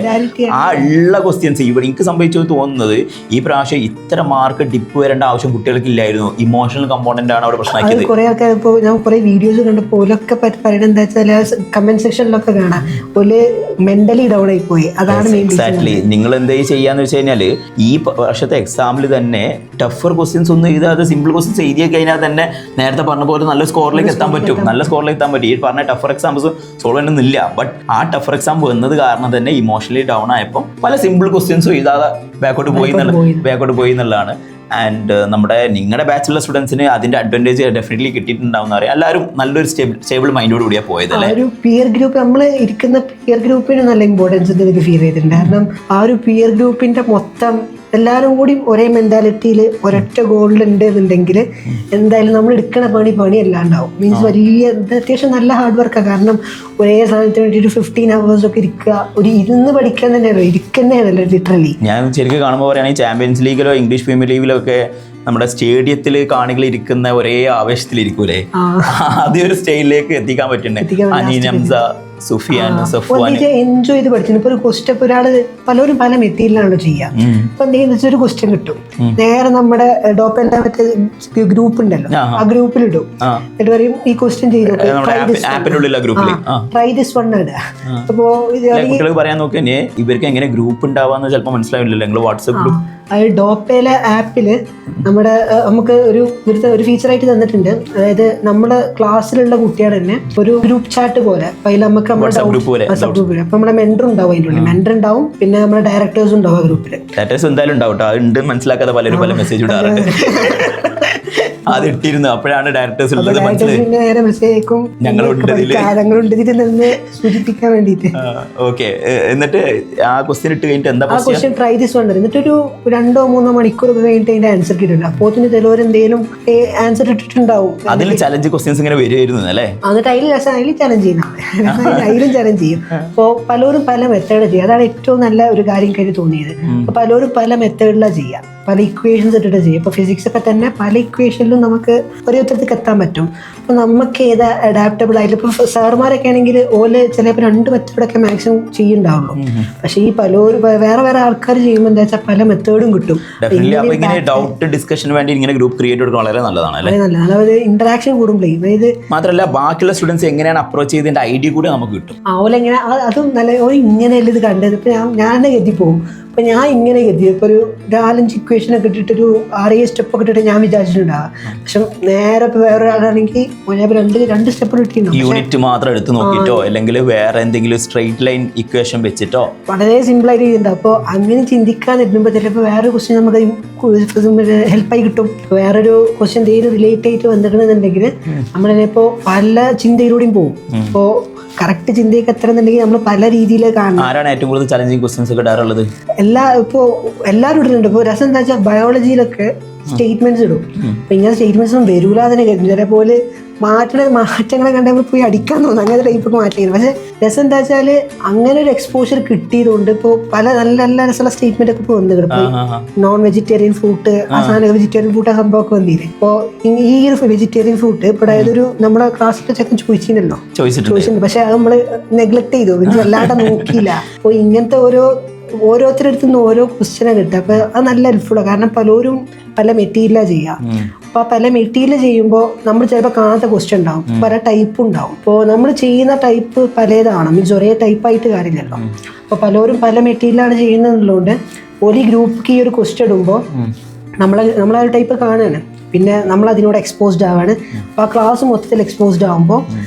ആ ഉള്ള ക്വസ്റ്റ്യൻസ് ഇവിടെ എനിക്ക് സംഭവിച്ചു തോന്നുന്നത് ഈ പ്രാവശ്യം ഇത്ര മാർക്ക് ഡിപ്പ് വരേണ്ട ആവശ്യം കുട്ടികൾക്ക് ഇല്ലായിരുന്നു. ഇമോഷണൽ കമ്പോണന്റ് ആണ് അവിടെ പ്രശ്നമാക്കിയത്. കുറേ ആൾക്കാർ ഇപ്പോൾ ഞാൻ കുറേ വീഡിയോസ് കണ്ടപ്പോൾ ഓലൊക്കെ പറയുന്നത് എന്താ വെച്ചാൽ കമന്റ് സെക്ഷനിലൊക്കെ കാണാം ഓല് മെന്റലി ഡൗൺ ആയി പോയി. അതാണ് എക്സാക്ട്ലി. നിങ്ങൾ എന്താ ചെയ്യാന്ന് വെച്ച് കഴിഞ്ഞാൽ ഈ വർഷത്തെ എക്സാമിൽ തന്നെ ടഫർ ക്വസ്റ്റ്യൻസ് ഒന്നും എഴുതാതെ സിമ്പിൾ ക്വസ്റ്റ്യൻസ് എഴുതിയ കഴിഞ്ഞാൽ തന്നെ നേരത്തെ പറഞ്ഞ പോലെ നല്ല സ്കോറിലേക്ക് എത്താൻ പറ്റും, നല്ല സ്കോറിലേക്ക് എത്താൻ പറ്റും. ഈ പറഞ്ഞ ടഫർ എക്സാംസ് സോൾവ് ചെയ്യുന്നില്ല. ബട്ട് ആ ടഫർ എക്സാം വന്നത് കാരണം തന്നെ ഇമോഷണലി ഡൗൺ ആയപ്പോൾ പല സിമ്പിൾ ക്വസ്റ്റ്യൻസും എഴുതാതെ ബാക്കോട്ട് പോയി എന്നുള്ളതാണ്. ആൻഡ് നിങ്ങളുടെ ബാച്ചിലർ സ്റ്റുഡൻസിന് അതിന്റെ അഡ്വാൻറ്റേജ് ഡെഫിനറ്റ്ലി കിട്ടിയിട്ടുണ്ടാവും. എല്ലാവരും നല്ലൊരു സ്റ്റേബിൾ മൈൻഡോട് കൂടിയാണ് പോയത് അല്ലേ. ഒരു പിയർ ഗ്രൂപ്പ്, നമ്മൾ ഇരിക്കുന്ന പിയർ ഗ്രൂപ്പിന് നല്ല ഇമ്പോർട്ടൻസ് എനിക്ക് ഫീൽ ചെയ്തിട്ടുണ്ട്. കാരണം ആ ഒരു പിയർ ഗ്രൂപ്പിന്റെ മൊത്തം എല്ലാവരും കൂടി ഒരേ മെന്റാലിറ്റിയിൽ ഒരൊറ്റ ഗോളിലുണ്ട് എന്നുണ്ടെങ്കിൽ എന്തായാലും നമ്മൾ എടുക്കണ പണി അല്ലാണ്ടാവും. മീൻസ് വലിയ അത്യാവശ്യം നല്ല ഹാർഡ് വർക്കാണ്. കാരണം ഒരേ സാധനത്തിന് വേണ്ടിയിട്ട് 15 hours ഒക്കെ ഇരിക്കുക, ഒരു ഇരുന്ന് പഠിക്കാൻ തന്നെയാണല്ലോ, ഇരിക്കുന്നതാണല്ലോ ലിറ്ററലി. ഞാൻ ശരിക്കും കാണുമ്പോൾ പറയുകയാണെങ്കിൽ ചാമ്പ്യൻസ് ലീഗിലോ ഇംഗ്ലീഷ് പ്രീമിയർ ലീഗിലോ ഒക്കെ നമ്മുടെ സ്റ്റേഡിയത്തിൽ കാണികൾ ഇരിക്കുന്ന ഒരേ ആവേശത്തിലിരിക്കൂലേ, അതേ ഒരു സ്റ്റേജിലേക്ക് എത്തിക്കാൻ പറ്റുന്നുണ്ട്. അനീൻ ഹംസ, സുഫിയാൻ, സഫ്വാൻ എൻജോയ് ചെയ്ത് പഠിച്ചു. ഇപ്പൊ ഒരു ക്വസ്റ്റ്യൻ ഒരാള് പലരും പല മെറ്റീരിയലാണല്ലോ ചെയ്യാം. ഇപ്പൊ എന്തെങ്കിലും വെച്ചാൽ ഒരു ക്വസ്റ്റ്യൻ കിട്ടും, നേരെ നമ്മുടെ ഡോപ്പല്ല മറ്റേ ഗ്രൂപ്പ് ഉണ്ടല്ലോ ആ ഗ്രൂപ്പിലിടും. എന്നിട്ട് പറയും ഈ ക്വസ്റ്റ്യൻ ചെയ്തു ട്രൈ ദിസ് വൺ ഇടുക. അപ്പോ കുട്ടികൾക്ക് പറയാൻ നോക്കിയാൽ ഇവർക്ക് എങ്ങനെ ഗ്രൂപ്പ് ഉണ്ടാവാന്ന് ചിലപ്പോൾ മനസ്സിലാവില്ലല്ലോ. നിങ്ങൾ വാട്സ്ആപ്പ് ഗ്രൂപ്പ് ഡോപ്പയിലെ ആപ്പിൽ നമുക്ക് ഒരു ഫീച്ചറായിട്ട് തന്നിട്ടുണ്ട്. അതായത് നമ്മുടെ ക്ലാസ്സിലുള്ള കുട്ടികൾ തന്നെ ഒരു ഗ്രൂപ്പ് ചാറ്റ് പോലെ അതിൽ നമുക്ക് സബ് ഗ്രൂപ്പ്. അപ്പൊ നമ്മുടെ മെന്റർ ഉണ്ടാവും, അതിൻ്റെ ഉള്ളിൽ മെന്റർ ഉണ്ടാവും, പിന്നെ നമ്മുടെ ഡയറക്ടേഴ്സ് ഉണ്ടാവും ആ ഗ്രൂപ്പിൽ. ഡയറക്ടേഴ്സ് എന്തായാലും ഉണ്ടാവും, മനസ്സിലാക്കാതെ പലരും പല മെസ്സേജ് ഇടാറുണ്ട്. അത് ഇട്ടിരുന്നു. അപ്പോഴാണ് ഡയറക്ടേഴ്സ് ഉള്ളത് മനസ്സിലായി. പിന്നെ നേരെ മെസ്സേജ് അയക്കും ഞങ്ങളുണ്ട് നിന്ന് സൂചിപ്പിക്കാൻ വേണ്ടിയിട്ട്. ഓക്കെ, എന്നിട്ട് ആ ക്വസ്റ്റ്യൻ ഇട്ട് കഴിഞ്ഞിട്ട് എന്താ ആ ക്വസ്റ്റ്യൻ ട്രൈ ദിസ് വണ്ടർ, എന്നിട്ടൊരു 2-3 മണിക്കൂർ കഴിഞ്ഞിട്ട് അതിന്റെ ആൻസർ കിട്ടില്ല. അപ്പോൾ ചിലവരെന്തെങ്കിലും ആൻസർ ഇട്ടിട്ടുണ്ടാവും. അതിൽ ചലഞ്ച് ക്വസ്റ്റ്യൻസ് ഇങ്ങനെ വരുമായിരുന്നു അല്ലേ? എന്നിട്ട് അതിൽ ചലഞ്ച് ചെയ്യണം, അതിലും ചലഞ്ച് ചെയ്യും. അപ്പോൾ പലരും പല മെത്തേഡ് ചെയ്യും. അതാണ് ഏറ്റവും നല്ല ഒരു കാര്യം കഴിഞ്ഞ് തോന്നിയത്. അപ്പോൾ പലരും പല മെത്തേഡിലാണ് ചെയ്യുക, പല ഇക്വേഷൻസ് ഇട്ടിട്ട് ചെയ്യും. ഇപ്പോൾ ഫിസിക്സ് ഒക്കെ തന്നെ പല ഇക്വേഷനിലും നമുക്ക് ഒരേ ഉത്തരത്തിലേക്ക് എത്താൻ പറ്റും. അപ്പോൾ നമുക്ക് ഏതാ അഡാപ്റ്റബിൾ ആയിട്ട്, ഇപ്പോൾ സാറുമാരൊക്കെ ആണെങ്കിൽ ഓല് ചിലപ്പോൾ 2 മെത്തേഡൊക്കെ മാക്സിമം ചെയ്യുന്നുണ്ടാവുള്ളൂ. പക്ഷേ ഈ പലരും വേറെ ആൾക്കാർ ചെയ്യുമ്പോൾ എന്താ വെച്ചാൽ പല മെത്തേഡും കിട്ടും. ഡൗട്ട് ഡിസ്കഷന് വേണ്ടി ഇങ്ങനെ ഗ്രൂപ്പ് ക്രിയേറ്റ് കൊടുക്കുക വളരെ നല്ലതാണ് അല്ലേ? നല്ലതാണ്. അതായത് ഇന്ററാക്ഷൻ കൂടുമ്പോഴേ ഇത് മാത്രമല്ല ബാക്കിയുള്ള സ്റ്റുഡൻസ് എങ്ങനെയാണ് അപ്രോച്ച് ചെയ്തതിന്റെ ഐഡിയ കൂടി നമുക്ക് കിട്ടും. ഓലെങ്ങനെ അതും നല്ല ഇങ്ങനെയല്ല ഇത് കണ്ടത്. ഇപ്പം ഞാൻ ഗതി പോകും. അപ്പം ഞാൻ ഇങ്ങനെ ഗതി ഇപ്പോൾ ഒരു 4-5 ഇക്വേഷനൊക്കെ ഇട്ടിട്ടൊരു 6-7 സ്റ്റെപ്പൊക്കെ ഇട്ടിട്ട് ഞാൻ വിചാരിച്ചിട്ടുണ്ടാകും. പക്ഷെ നേരെ ഇപ്പോൾ വേറൊരാളാണെങ്കിൽ രണ്ട് സ്റ്റെപ്പ് ഇട്ടിട്ടുണ്ടാവും. യൂണിറ്റ് മാത്രം എടുത്ത് നോക്കിയിട്ടോ അല്ലെങ്കിൽ വേറെ എന്തെങ്കിലും സ്ട്രെയിറ്റ് ലൈൻ ഇക്വേഷൻ വെച്ചിട്ടോ വളരെ സിമ്പിളായിട്ട് ചെയ്യുന്നുണ്ട്. അപ്പോൾ അങ്ങനെ ചിന്തിക്കാൻ ഇരുന്നുമ്പോൾ ചിലപ്പോൾ വേറൊരു ക്വസ്റ്റ്യൻ നമുക്ക് ഹെൽപ്പായി കിട്ടും. വേറൊരു ക്വസ്റ്റ്യൻ എന്തെങ്കിലും റിലേറ്റ് ആയിട്ട് വന്നിട്ടുണ്ടെന്നുണ്ടെങ്കിൽ നമ്മളിപ്പോൾ പല ചിന്തയിലൂടെയും പോകും. ഇപ്പോൾ കറക്റ്റ് ചിന്തയൊക്കെ എത്തണമെന്നുണ്ടെങ്കിൽ നമ്മൾ പല രീതിയിൽ കാണണം. ആരാണ് ഏറ്റവും കൂടുതൽ ചലഞ്ചിങ് ക്വസ്റ്റ്യൻസ് ഒക്കെ ഇടാറുള്ളത്? എല്ലാവരും ഇടുന്നുണ്ട്. ഇപ്പോൾ രസം എന്താ വെച്ചാൽ ബയോളജിയിലൊക്കെ സ്റ്റേറ്റ്മെന്റ്സ് ഇടും. അപ്പം ഇങ്ങനെ സ്റ്റേറ്റ്മെന്റ്സ് ഒന്നും വരൂല തന്നെ കരുതും. ചിലപോലെ മാറ്റങ്ങളെ കണ്ടപ്പോൾ പോയി അടിക്കാൻ തോന്നുന്നു, അങ്ങനത്തെ ടൈപ്പൊക്കെ മാറ്റിയത്. പക്ഷെ രസം എന്താ വെച്ചാൽ അങ്ങനെ ഒരു എക്സ്പോഷർ കിട്ടിയതുകൊണ്ട് ഇപ്പോൾ പല നല്ല രസമുള്ള സ്റ്റേറ്റ്മെന്റ് ഒക്കെ ഇപ്പോൾ വന്നു കിടക്കും. നോൺ വെജിറ്റേറിയൻ ഫ്രൂട്ട്, ആ സാധനം വെജിറ്റേറിയൻ ഫ്രൂട്ട് ആ സംഭവമൊക്കെ വന്നില്ലേ. ഇപ്പോൾ ഈ ഒരു വെജിറ്റേറിയൻ ഫ്രൂട്ട് ഇപ്പോൾ അതായത് ഒരു നമ്മുടെ ക്ലാസ്സിലെ ചെക്കൻ ചോദിച്ചിട്ടുണ്ടല്ലോ, ചോദിച്ചിട്ടുണ്ട്. പക്ഷെ അത് നമ്മൾ നെഗ്ലക്ട് ചെയ്തു, പിന്നെ വല്ലാണ്ട് നോക്കിയില്ല. അപ്പോൾ ഇങ്ങനത്തെ ഓരോരുത്തരടുത്തു നിന്ന് ഓരോ ക്വസ്റ്റ്യനാണ് കിട്ടുക. അപ്പോൾ അത് നല്ല ഹെൽപ്ഫുള്ളാണ്. കാരണം പലരും പല മെറ്റീരിയലാണ് ചെയ്യുക. അപ്പോൾ ആ പല മെറ്റീരിയൽ ചെയ്യുമ്പോൾ നമ്മൾ ചിലപ്പോൾ കാണാത്ത ക്വസ്റ്റ്യൻ ഉണ്ടാവും, പല ടൈപ്പ് ഉണ്ടാവും. അപ്പോൾ നമ്മൾ ചെയ്യുന്ന ടൈപ്പ് പലതാണ്, മീൻസ് ഒരേ ടൈപ്പായിട്ട് കാര്യമില്ലല്ലോ. അപ്പോൾ പലരും പല മെറ്റീരിയലാണ് ചെയ്യുന്നതുകൊണ്ട് ഒരു ഗ്രൂപ്പിക്ക് ഈ ഒരു ക്വസ്റ്റ്യൻ ഇടുമ്പോൾ നമ്മളാ ഒരു ടൈപ്പ് കാണുകയാണ്. പിന്നെ നമ്മൾ അതിനോട് എക്സ്പോസ്ഡ് ആവാണ്. അപ്പോൾ ആ ക്ലാസ് മൊത്തത്തിൽ എക്സ്പോസ്ഡ് ആകുമ്പോൾ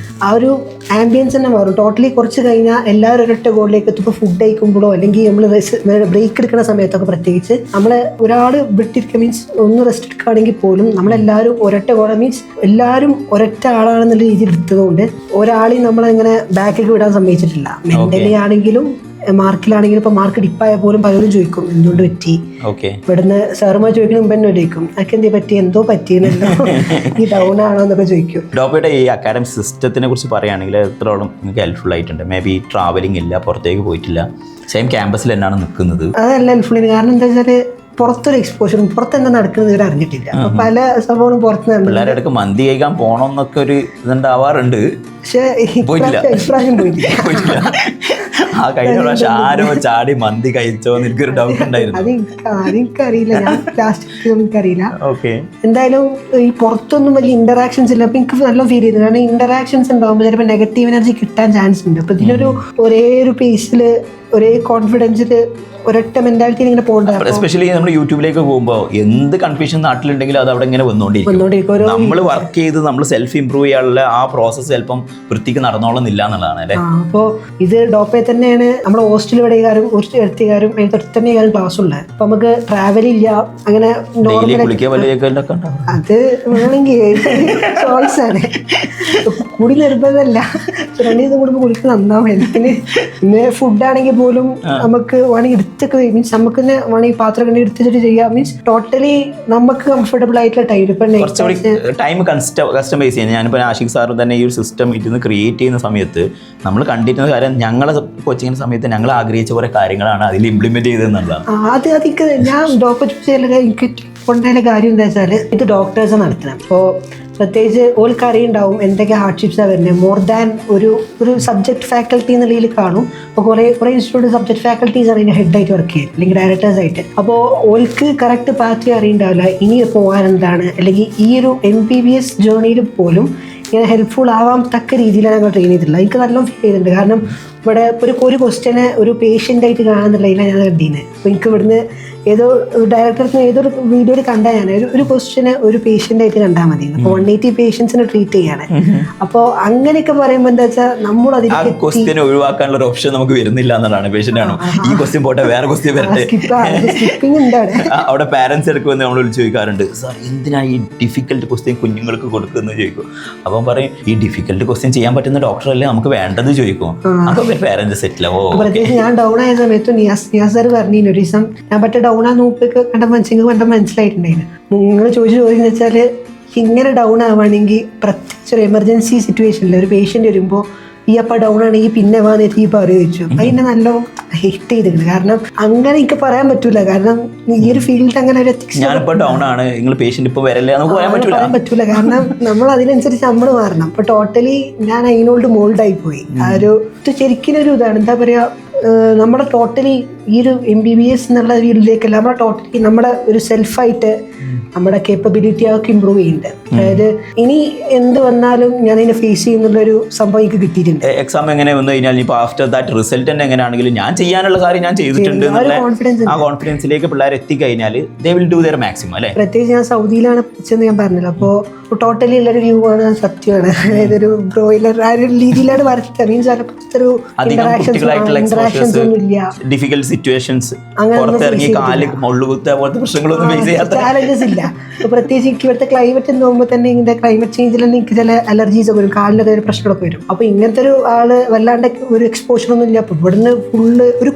ആ ഒരു ആംബിയൻസ് തന്നെ മാറും ടോട്ടലി. കുറച്ച് കഴിഞ്ഞാൽ എല്ലാവരും ഒരൊറ്റ ഗോളിലേക്ക് എത്തുമ്പോൾ ഫുഡ് കഴിക്കുമ്പോഴോ അല്ലെങ്കിൽ നമ്മൾ ബ്രേക്ക് എടുക്കുന്ന സമയത്തൊക്കെ പ്രത്യേകിച്ച് നമ്മൾ ഒരാൾ വിട്ടിരിക്കുക മീൻസ് ഒന്ന് റെസ്റ്റ് എടുക്കുകയാണെങ്കിൽ പോലും നമ്മളെല്ലാവരും ഒരൊറ്റ ഗോൾ മീൻസ് എല്ലാവരും ഒരൊറ്റ ആളാണെന്നുള്ള രീതിയിൽ എടുത്തതുകൊണ്ട് ഒരാളെയും നമ്മളങ്ങനെ ബാക്കിലേക്ക് വിടാൻ സമ്മതിച്ചിട്ടില്ല. മെന്റലി ആണെങ്കിലും മാർക്കിലാണെങ്കിലും ഇപ്പൊ മാർക്ക് ഡിപ്പായ പോലും പലരും ചോദിക്കും എന്തുകൊണ്ട് പറ്റി. ഇവിടുന്ന് സാറുമാർ ചോദിക്കുന്ന മുമ്പ് തന്നെ ചോദിക്കും അതൊക്കെ എന്തേ പറ്റി, എന്തോ പറ്റിയെന്നല്ലോ, ഈ ഡൗൺ ആണോ എന്നൊക്കെ ചോദിക്കും. ഡോപ്പയുടെ ഈ അക്കാഡമിക് സിസ്റ്റത്തിനെ കുറിച്ച് പറയുകയാണെങ്കിൽ എത്രത്തോളം നിങ്ങൾക്ക് ഹെൽപ്ഫുൾ ആയിട്ടുണ്ട്? മേ ബി ട്രാവലിംഗ് ഇല്ല, പുറത്തേക്ക് പോയിട്ടില്ല, സെയിം ക്യാമ്പസിൽ തന്നെയാണ് നിൽക്കുന്നത്. അതല്ല ഹെൽപ്ഫുൾ. കാരണം എന്താ വെച്ചാൽ പുറത്തൊരു എക്സ്പോഷർ, പുറത്തെന്താ നടക്കുന്നത് ഇവർ അറിഞ്ഞിട്ടില്ല. അപ്പൊ പല സംഭവങ്ങളും പുറത്ത് പിള്ളേരുടെ അടുക്ക് മന്തി കഴിക്കാൻ പോകണമെന്നൊക്കെ ഒരു ഇതുണ്ടാവാറുണ്ട്. പക്ഷെ ഇപ്രാവശ്യം പോയിട്ടില്ല. ആ കഴിഞ്ഞ പ്രാവശ്യം ആരോ ചാടി മന്തി കഴിച്ചോന്ന് എനിക്കൊരു ഡൗട്ട് ഉണ്ടായിരുന്നു. അതെനിക്കറിയില്ല, ഞാൻ ലാസ്റ്റ് എനിക്കറിയില്ല. എന്തായാലും ഈ പുറത്തൊന്നും വലിയ ഇന്ററാക്ഷൻസ് ഇല്ല. അപ്പൊ എനിക്ക് നല്ല ഫീൽ ചെയ്തു. കാരണം ഇന്ററാക്ഷൻസ് ഉണ്ടാകുമ്പോൾ ചിലപ്പോൾ നെഗറ്റീവ് എനർജി കിട്ടാൻ ചാൻസ് ഉണ്ട്. അപ്പൊ ഇതിനൊരു ഒരേ ഒരു പേസിൽ ഒരേ കോൺഫിഡൻസിൽ ഒരൊറ്റ മെന്റാലിറ്റി ഇങ്ങനെ പോകേണ്ടത്. എസ്പെഷ്യലി നമ്മൾ യൂട്യൂബിലേക്ക് പോകുമ്പോൾ എന്ത് കൺഫ്യൂഷൻ നാട്ടിലുണ്ടെങ്കിലും അത് അവിടെ ഇങ്ങനെ വന്നുകൊണ്ടിരിക്കും. നമ്മൾ വർക്ക് ചെയ്ത് നമ്മൾ സെൽഫ് ഇംപ്രൂവ് ചെയ്യാനുള്ള ആ പ്രോസസ്സ് ചിലപ്പം വൃത്തിക്ക് നടന്നോളുന്നില്ല എന്നുള്ളതാണ് അല്ലേ. അപ്പോൾ ഇത് ഡോപ്പയിൽ തന്നെയാണ് നമ്മുടെ ഹോസ്റ്റൽ വിടകാരും എടുത്തുകാരും തന്നെ കാര്യം ക്ലാസ് ഉള്ളത്. അപ്പൊ നമുക്ക് ട്രാവൽ ഇല്ല, അങ്ങനെ അത് വേണമെങ്കിൽ ചോയ്സ് ആണ്, കൂടി നിർബന്ധമല്ല. 2 ദിവസം കൂടുമ്പോൾ കുളിക്ക് നന്നാവും ഹെൽത്തിന്. പിന്നെ ഫുഡാണെങ്കിൽ പോലും നമുക്ക് വേണമെങ്കിൽ എടുത്തൊക്കെ മീൻസ് നമുക്ക് തന്നെ വേണമെങ്കിൽ പാത്രം കണ്ടി എടുത്തിട്ട് ചെയ്യാം. മീൻസ് ടോട്ടലി നമുക്ക് കംഫർട്ടബിൾ ആയിട്ടുള്ള ടൈം കസ്റ്റമൈസ് ചെയ്യുന്നത്. ഞാനിപ്പോൾ ആഷിഖ് സാർ തന്നെ ഈ ഒരു സിസ്റ്റം ഇരുന്ന് ക്രിയേറ്റ് ചെയ്യുന്ന സമയത്ത് നമ്മൾ കണ്ടിരുന്ന കാര്യം ഞങ്ങളെ കോച്ചിങ്ങിന്റെ സമയത്ത് ഞങ്ങൾ ആഗ്രഹിച്ച കുറെ കാര്യങ്ങളാണ് അതിൽ ഇംപ്ലിമെന്റ് ചെയ്തതെന്നുള്ളതാണ്. അതൊക്കെ ഞാൻ ഡോക്ടർ ചൂസ് ചെയ്യാൻ എനിക്ക് കൊണ്ടുള്ള കാര്യം എന്താ വെച്ചാൽ ഇത് ഡോക്ടേഴ്സ് നടത്തണം. അപ്പോൾ പ്രത്യേകിച്ച് ഓൾക്ക് അറിയുണ്ടാവും എന്തൊക്കെ ഹാർഡ്ഷിപ്സാണ് വരുന്നത്. മോർ ദാൻ ഒരു സബ്ജക്ട് ഫാക്കൽറ്റി എന്ന രീതിയിൽ കാണും. അപ്പോൾ കുറേ ഇൻസ്റ്റിറ്റ്യൂട്ട് സബ്ജക്ട് ഫാക്കൽറ്റീസ് ആണ് ഇതിൻ്റെ ഹെഡായിട്ട് വർക്ക് ചെയ്യുക അല്ലെങ്കിൽ ഡയറക്ടേഴ്സായിട്ട്. അപ്പോൾ ഓൾക്ക് കറക്റ്റ് പാത്ത് അറിയുണ്ടാവില്ല ഇനി പോകാൻ എന്താണ്, അല്ലെങ്കിൽ ഈ ഒരു MBBS ജേർണിയിൽ പോലും ഇങ്ങനെ ഹെൽപ്ഫുൾ ആവാൻ തക്ക രീതിയിലാണ് ഞങ്ങൾ ട്രെയിൻ ചെയ്തിട്ടുള്ളത്. എനിക്ക് നല്ലോണം ഫീൽ ചെയ്തിട്ടുണ്ട്. കാരണം ഇവിടെ ഒരു ക്വസ്റ്റ്യനെ ഒരു പേഷ്യൻ്റ് ആയിട്ട് കാണാന്നുള്ളതിലാണ് ഞാൻ കണ്ടീനെ. അപ്പോൾ എനിക്ക് ഇവിടുന്ന് ഏതോ ഡയറക്ടറിന് ഏതൊരു വീഡിയോയിൽ കണ്ടാൽ ഞാൻ ഒരു ക്വസ്റ്റ്യനെ ഒരു പേഷ്യൻ്റ് ആയിട്ട് കണ്ടാൽ മതി. അപ്പോൾ 180 പേഷ്യൻസിനെ ട്രീറ്റ് ചെയ്യാണ്. അപ്പോൾ അങ്ങനെയൊക്കെ പറയുമ്പോൾ എന്താ വെച്ചാൽ നമ്മൾ അതിലേക്ക് ക്വസ്റ്റ്യൻ ഒഴിവാക്കാനുള്ള ഒരു ഓപ്ഷൻ നമുക്ക് വരുന്നില്ല എന്നുള്ളതാണ്. പേഷ്യൻ്റ് ആണോ ഈ ക്വസ്റ്റ്യൻ പോട്ടെ, വേറെ ക്വസ്റ്റ്യൻ വരട്ടെ. സ്കിപ്പിംഗ് എന്താണ് അവിടെ പാരന്റ്സ് എടുക്കുമെന്ന് നമ്മൾ വിളിച്ച് ചോദിക്കാറുണ്ട്, സാർ എന്തിനാ ഈ ഡിഫിക്കൽട്ട് ക്വസ്റ്റ്യൻ കുഞ്ഞുങ്ങൾക്ക് കൊടുക്കുന്നത് ചോദിക്കും. അപ്പം പറയും ഈ ഡിഫിക്കൽട്ട് ക്വസ്റ്റ്യൻ ചെയ്യാൻ പറ്റുന്ന ഡോക്ടറല്ലേ നമുക്ക് വേണ്ടത് ചോദിക്കും. അപ്പോൾ പാരന്റ്സ് സെറ്റിലാവോ. പ്രത്യേകിച്ച് ഞാൻ ഡൗൺ ആയ സമയത്ത് നിയാസ് സാർ പറഞ്ഞു ഒരു ദിവസം ഞാൻ പറ്റ ഡൗൺ ആ നോപ്പൊക്കെ കണ്ട മനസ്സിലായിട്ടുണ്ടായിരുന്നു. നിങ്ങൾ ചോദിച്ച ചോദ്യം എന്ന് വെച്ചാൽ ഇങ്ങനെ ഡൗൺ ആവുകയാണെങ്കിൽ പ്രത്യേകിച്ച് ഒരു എമർജൻസി സിറ്റുവേഷനിൽ ഒരു പേഷ്യൻ്റ് വരുമ്പോൾ ഈ അപ്പം ഡൗൺ ആണെങ്കിൽ പിന്നെ വന്നിട്ട് ഈ പറയുക വെച്ചു. അപ്പം അതിനെ നല്ല ഹിറ്റ് ചെയ്തിട്ടുണ്ട്. കാരണം അങ്ങനെ എനിക്ക് പറയാൻ പറ്റൂല. കാരണം ഈ ഒരു ഫീൽഡ് അങ്ങനെ ഒരു ഞാനിപ്പോൾ ഡൗൺ ആണ്, നിങ്ങൾ പേഷ്യൻ്റ് ഇപ്പോൾ വരല്ലേ നമുക്ക് പറയാൻ പറ്റൂല. കാരണം നമ്മൾ അതിനനുസരിച്ച് നമ്മൾ മാറണം. അപ്പോൾ ടോട്ടലി ഞാൻ അതിനോട് മോൾഡായി പോയി. ആ ഒരു ഇത് ശരിക്കും ഒരു ഇതാണ് എന്താ പറയുക, നമ്മുടെ ടോട്ടലി ഈ ഒരു MBBS എന്നുള്ള ഫീൽഡിലേക്കല്ല, നമ്മുടെ ടോട്ടലി നമ്മുടെ ഒരു സെൽഫായിട്ട് നമ്മുടെ കേപ്പബിലിറ്റി ഒക്കെ ഇമ്പ്രൂവ് ചെയ്യുന്നുണ്ട്. അതായത് ഇനി എന്ത് വന്നാലും ഞാൻ അതിനെ ഫേസ് ചെയ്യുന്നുള്ളൊരു സംഭവം എനിക്ക് കിട്ടിയിട്ടുണ്ട്. എക്സാം എങ്ങനെ വന്നു കഴിഞ്ഞാൽ ഇപ്പോൾ ആഫ്റ്റർ ദാറ്റ് റിസൾട്ട് തന്നെ എങ്ങനെയാണെങ്കിലും ഞാൻ ചെയ്യാനുള്ള കാര്യം ഞാൻ ചെയ്തിട്ടുണ്ട് എന്നുള്ള ആ കോൺഫിഡൻസിലേക്ക് പിള്ളേർ എത്തിക്കഴിഞ്ഞാൽ they will do there maximum അല്ലേ. പ്രത്യേകിച്ച് ഞാൻ സൗദിയിലാണ് പഠിച്ചെന്ന് ഞാൻ പറഞ്ഞല്ലോ. അപ്പോൾ ടോട്ടലി ഉള്ളൊരു വ്യൂ ആണ്, സത്യമാണ്. അതായത് ഒരു ബ്രോയിലർ ആ ഒരു രീതിയിലാണ് വരച്ചത്. മീൻസ് ഒരു ഇന്ററാക്ഷൻസ് ഒന്നും ഇല്ല, ഡിഫിക്കൽട്ട് സിറ്റുവേഷൻസ്, പുറത്തിറങ്ങി കാല് മുള്ളുകുത്ത പോലത്തെ പ്രശ്നങ്ങളൊന്നും ഫേസ് ചെയ്യാത്ത ചാലഞ്ചസ് ഇല്ല. പ്രത്യേകിച്ച് എനിക്ക് ഇവിടുത്തെ ക്ലൈമറ്റ് എന്ന് നോക്കുമ്പോൾ തന്നെ ഇതിന്റെ ക്ലൈമറ്റ് ചേഞ്ചിൽ തന്നെ എനിക്ക് ചില അലർജീസ് ഒക്കെ വരും, കാലിനൊക്കെ ഒരു പ്രശ്നങ്ങളൊക്കെ വരും. അപ്പോൾ ഇങ്ങനത്തെ ഒരു ആള് വല്ലാണ്ട് ഒരു എക്സ്പോഷർ ഒന്നും ഇല്ല. അപ്പോൾ ഇവിടുന്ന് ഫുള്ള് ഒരു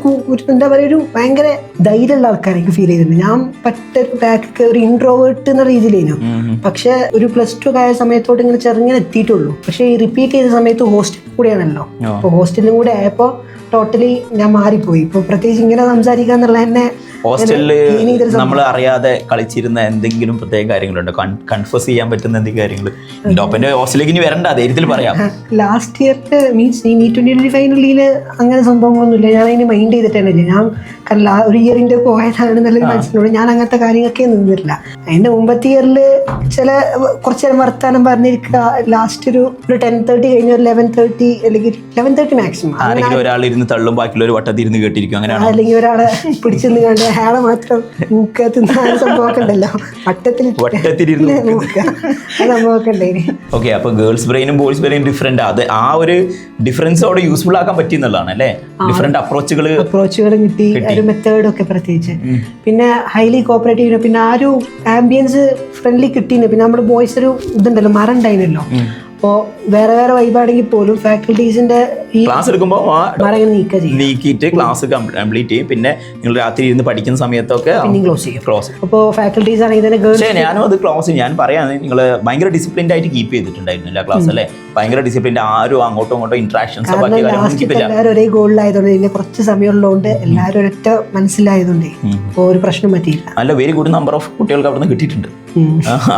എന്താ പറയുക, ഒരു ഭയങ്കര ധൈര്യമുള്ള ആൾക്കാരെ എനിക്ക് ഫീൽ ചെയ്തിട്ടുണ്ട്. ഞാൻ പറ്റൊരു ബാക്ക് ഒരു ഇൻട്രോവേർട്ട് എന്ന രീതിയിലേനു. പക്ഷെ ഒരു +2 ആയ സമയത്തോട്ട് ഇങ്ങനെ ചെറുങ്ങനെ എത്തിയിട്ടുള്ളൂ. പക്ഷെ ഈ റിപ്പീറ്റ് ചെയ്ത സമയത്ത് ഹോസ്റ്റലിൽ കൂടെയാണല്ലോ. അപ്പോൾ ഹോസ്റ്റലിലും കൂടെ ആയപ്പോൾ ടോട്ടലി ഞാൻ മാറിപ്പോയി. ഇപ്പോൾ പ്രത്യേകിച്ച് ഇങ്ങനെ സംസാരിക്കുക എന്നുള്ള തന്നെ ഹോസ്റ്റലില് നമ്മൾ അറിയാതെ കളിച്ചിരുന്ന എന്തെങ്കിലും പ്രത്യേക കാര്യങ്ങളുണ്ട്, കൺഫേസ് ചെയ്യാൻ പറ്റുന്ന എന്തെങ്കിലും കാര്യങ്ങൾ ഉണ്ടോ? അപ്പം ഹോസ്റ്റലിലേക്ക് ഇനി വരണ്ട ധൈര്യത്തിൽ പറയാം. ലാസ്റ്റ് ഇയറിൽ മീൻസ് ഈ T20 ഫൈനലില് അങ്ങനെ സംഭവങ്ങളൊന്നുമില്ല. ഞാൻ അതിന് മൈൻഡ് ചെയ്തിട്ടുണ്ടല്ലേ. ഞാൻ ഒരു ഇയറിന്റെ പോയതാണ് നല്ലൊരു മനസ്സിലുണ്ട്. ഞാൻ അങ്ങനത്തെ കാര്യങ്ങളൊക്കെ നിന്നിട്ടില്ല. അതിന്റെ മുമ്പത്തെ ഇയറിൽ കുറച്ച് നേരം വർത്താനം പറഞ്ഞിരിക്കുക. ലാസ്റ്റ് ഒരു 10:30 കഴിഞ്ഞ ഒരു 11:30 അല്ലെങ്കിൽ 11:30 മാക്സിമം ആരെങ്കിലും ഒരാൾ ഇരുന്ന് തള്ളും, ബാക്കിയുള്ള വട്ടത്തിരുന്ന് കേട്ടിരിക്കും, അങ്ങനെയാണ്. അല്ലെങ്കിൽ ഒരാളെ പിടിച്ചെന്ന് കണ്ട് അയാളെ മാത്രം മൂക്ക തിന്നാൻ സംഭവമൊക്കെ ഉണ്ടല്ലോ, വട്ടത്തിലിരുന്ന് മൂക്കുക ആ സംഭവമൊക്കെ ഉണ്ടായിരുന്നു. ഓക്കെ, അപ്പൊ ഗേൾസ് ബ്രെയിനും ബോയ്സ് ബ്രെയിനും ഡിഫറെന്റ്. അത് ആ ഒരു ഡിഫറൻസ് അവിടെ യൂസ്ഫുൾ ആക്കാൻ പറ്റിയെന്നുള്ളതാണ് അല്ലേ. ഡിഫറെന്റ് അപ്രോച്ചുകൾ കിട്ടി, ഒരു മെത്തേഡും ഒക്കെ പ്രത്യേകിച്ച്. പിന്നെ ഹൈലി കോപ്പറേറ്റീവ്, പിന്നെ ആ ഒരു ആംബിയൻസ് ഫ്രണ്ട്ലി കിട്ടീന്. പിന്നെ നമ്മുടെ ബോയ്സ് ഒരു ഇതുണ്ടല്ലോ, മരം ഉണ്ടായിരുന്നല്ലോ. അപ്പോൾ വേറെ വേറെ വൈബാണെങ്കിൽ പോലും ഫാക്കൽറ്റീസിന്റെ ഈ ക്ലാസ് എടുക്കുമ്പോൾ നീക്കിയിട്ട് ക്ലാസ് കംപ്ലീറ്റ് ചെയ്യും. പിന്നെ നിങ്ങൾ രാത്രി ഇരുന്ന് പഠിക്കുന്ന സമയത്തൊക്കെ ക്ലോസ്. അപ്പോൾ ഫാക്കൽറ്റീസ് ആണെങ്കിൽ തന്നെ പക്ഷേ ഞാനും അത് ക്ലോസ് ഞാൻ പറയാം, നിങ്ങൾ ഭയങ്കര ഡിസിപ്ലിൻഡ് ആയിട്ട് കീപ്പ് ചെയ്തിട്ടുണ്ടായിരുന്നില്ല ക്ലാസ് അല്ലേ. ഭയങ്കര ഡിസിപ്ലിൻഡ്, ആരും അങ്ങോട്ടും ഇങ്ങോട്ടും ഇന്ററാക്ഷൻസ് എല്ലാവരും ഒരേ ഗോളിലായതുകൊണ്ട് ഇതിന് കുറച്ച് സമയമുള്ളതുകൊണ്ട് എല്ലാവരും ഒരൊറ്റ മനസ്സിലായതുകൊണ്ട് ഇപ്പോൾ ഒരു പ്രശ്നം പറ്റിയില്ല. നല്ല വെരി ഗുഡ് നമ്പർ ഓഫ് കുട്ടികൾക്ക് അവിടുന്ന് കിട്ടിയിട്ടുണ്ട്.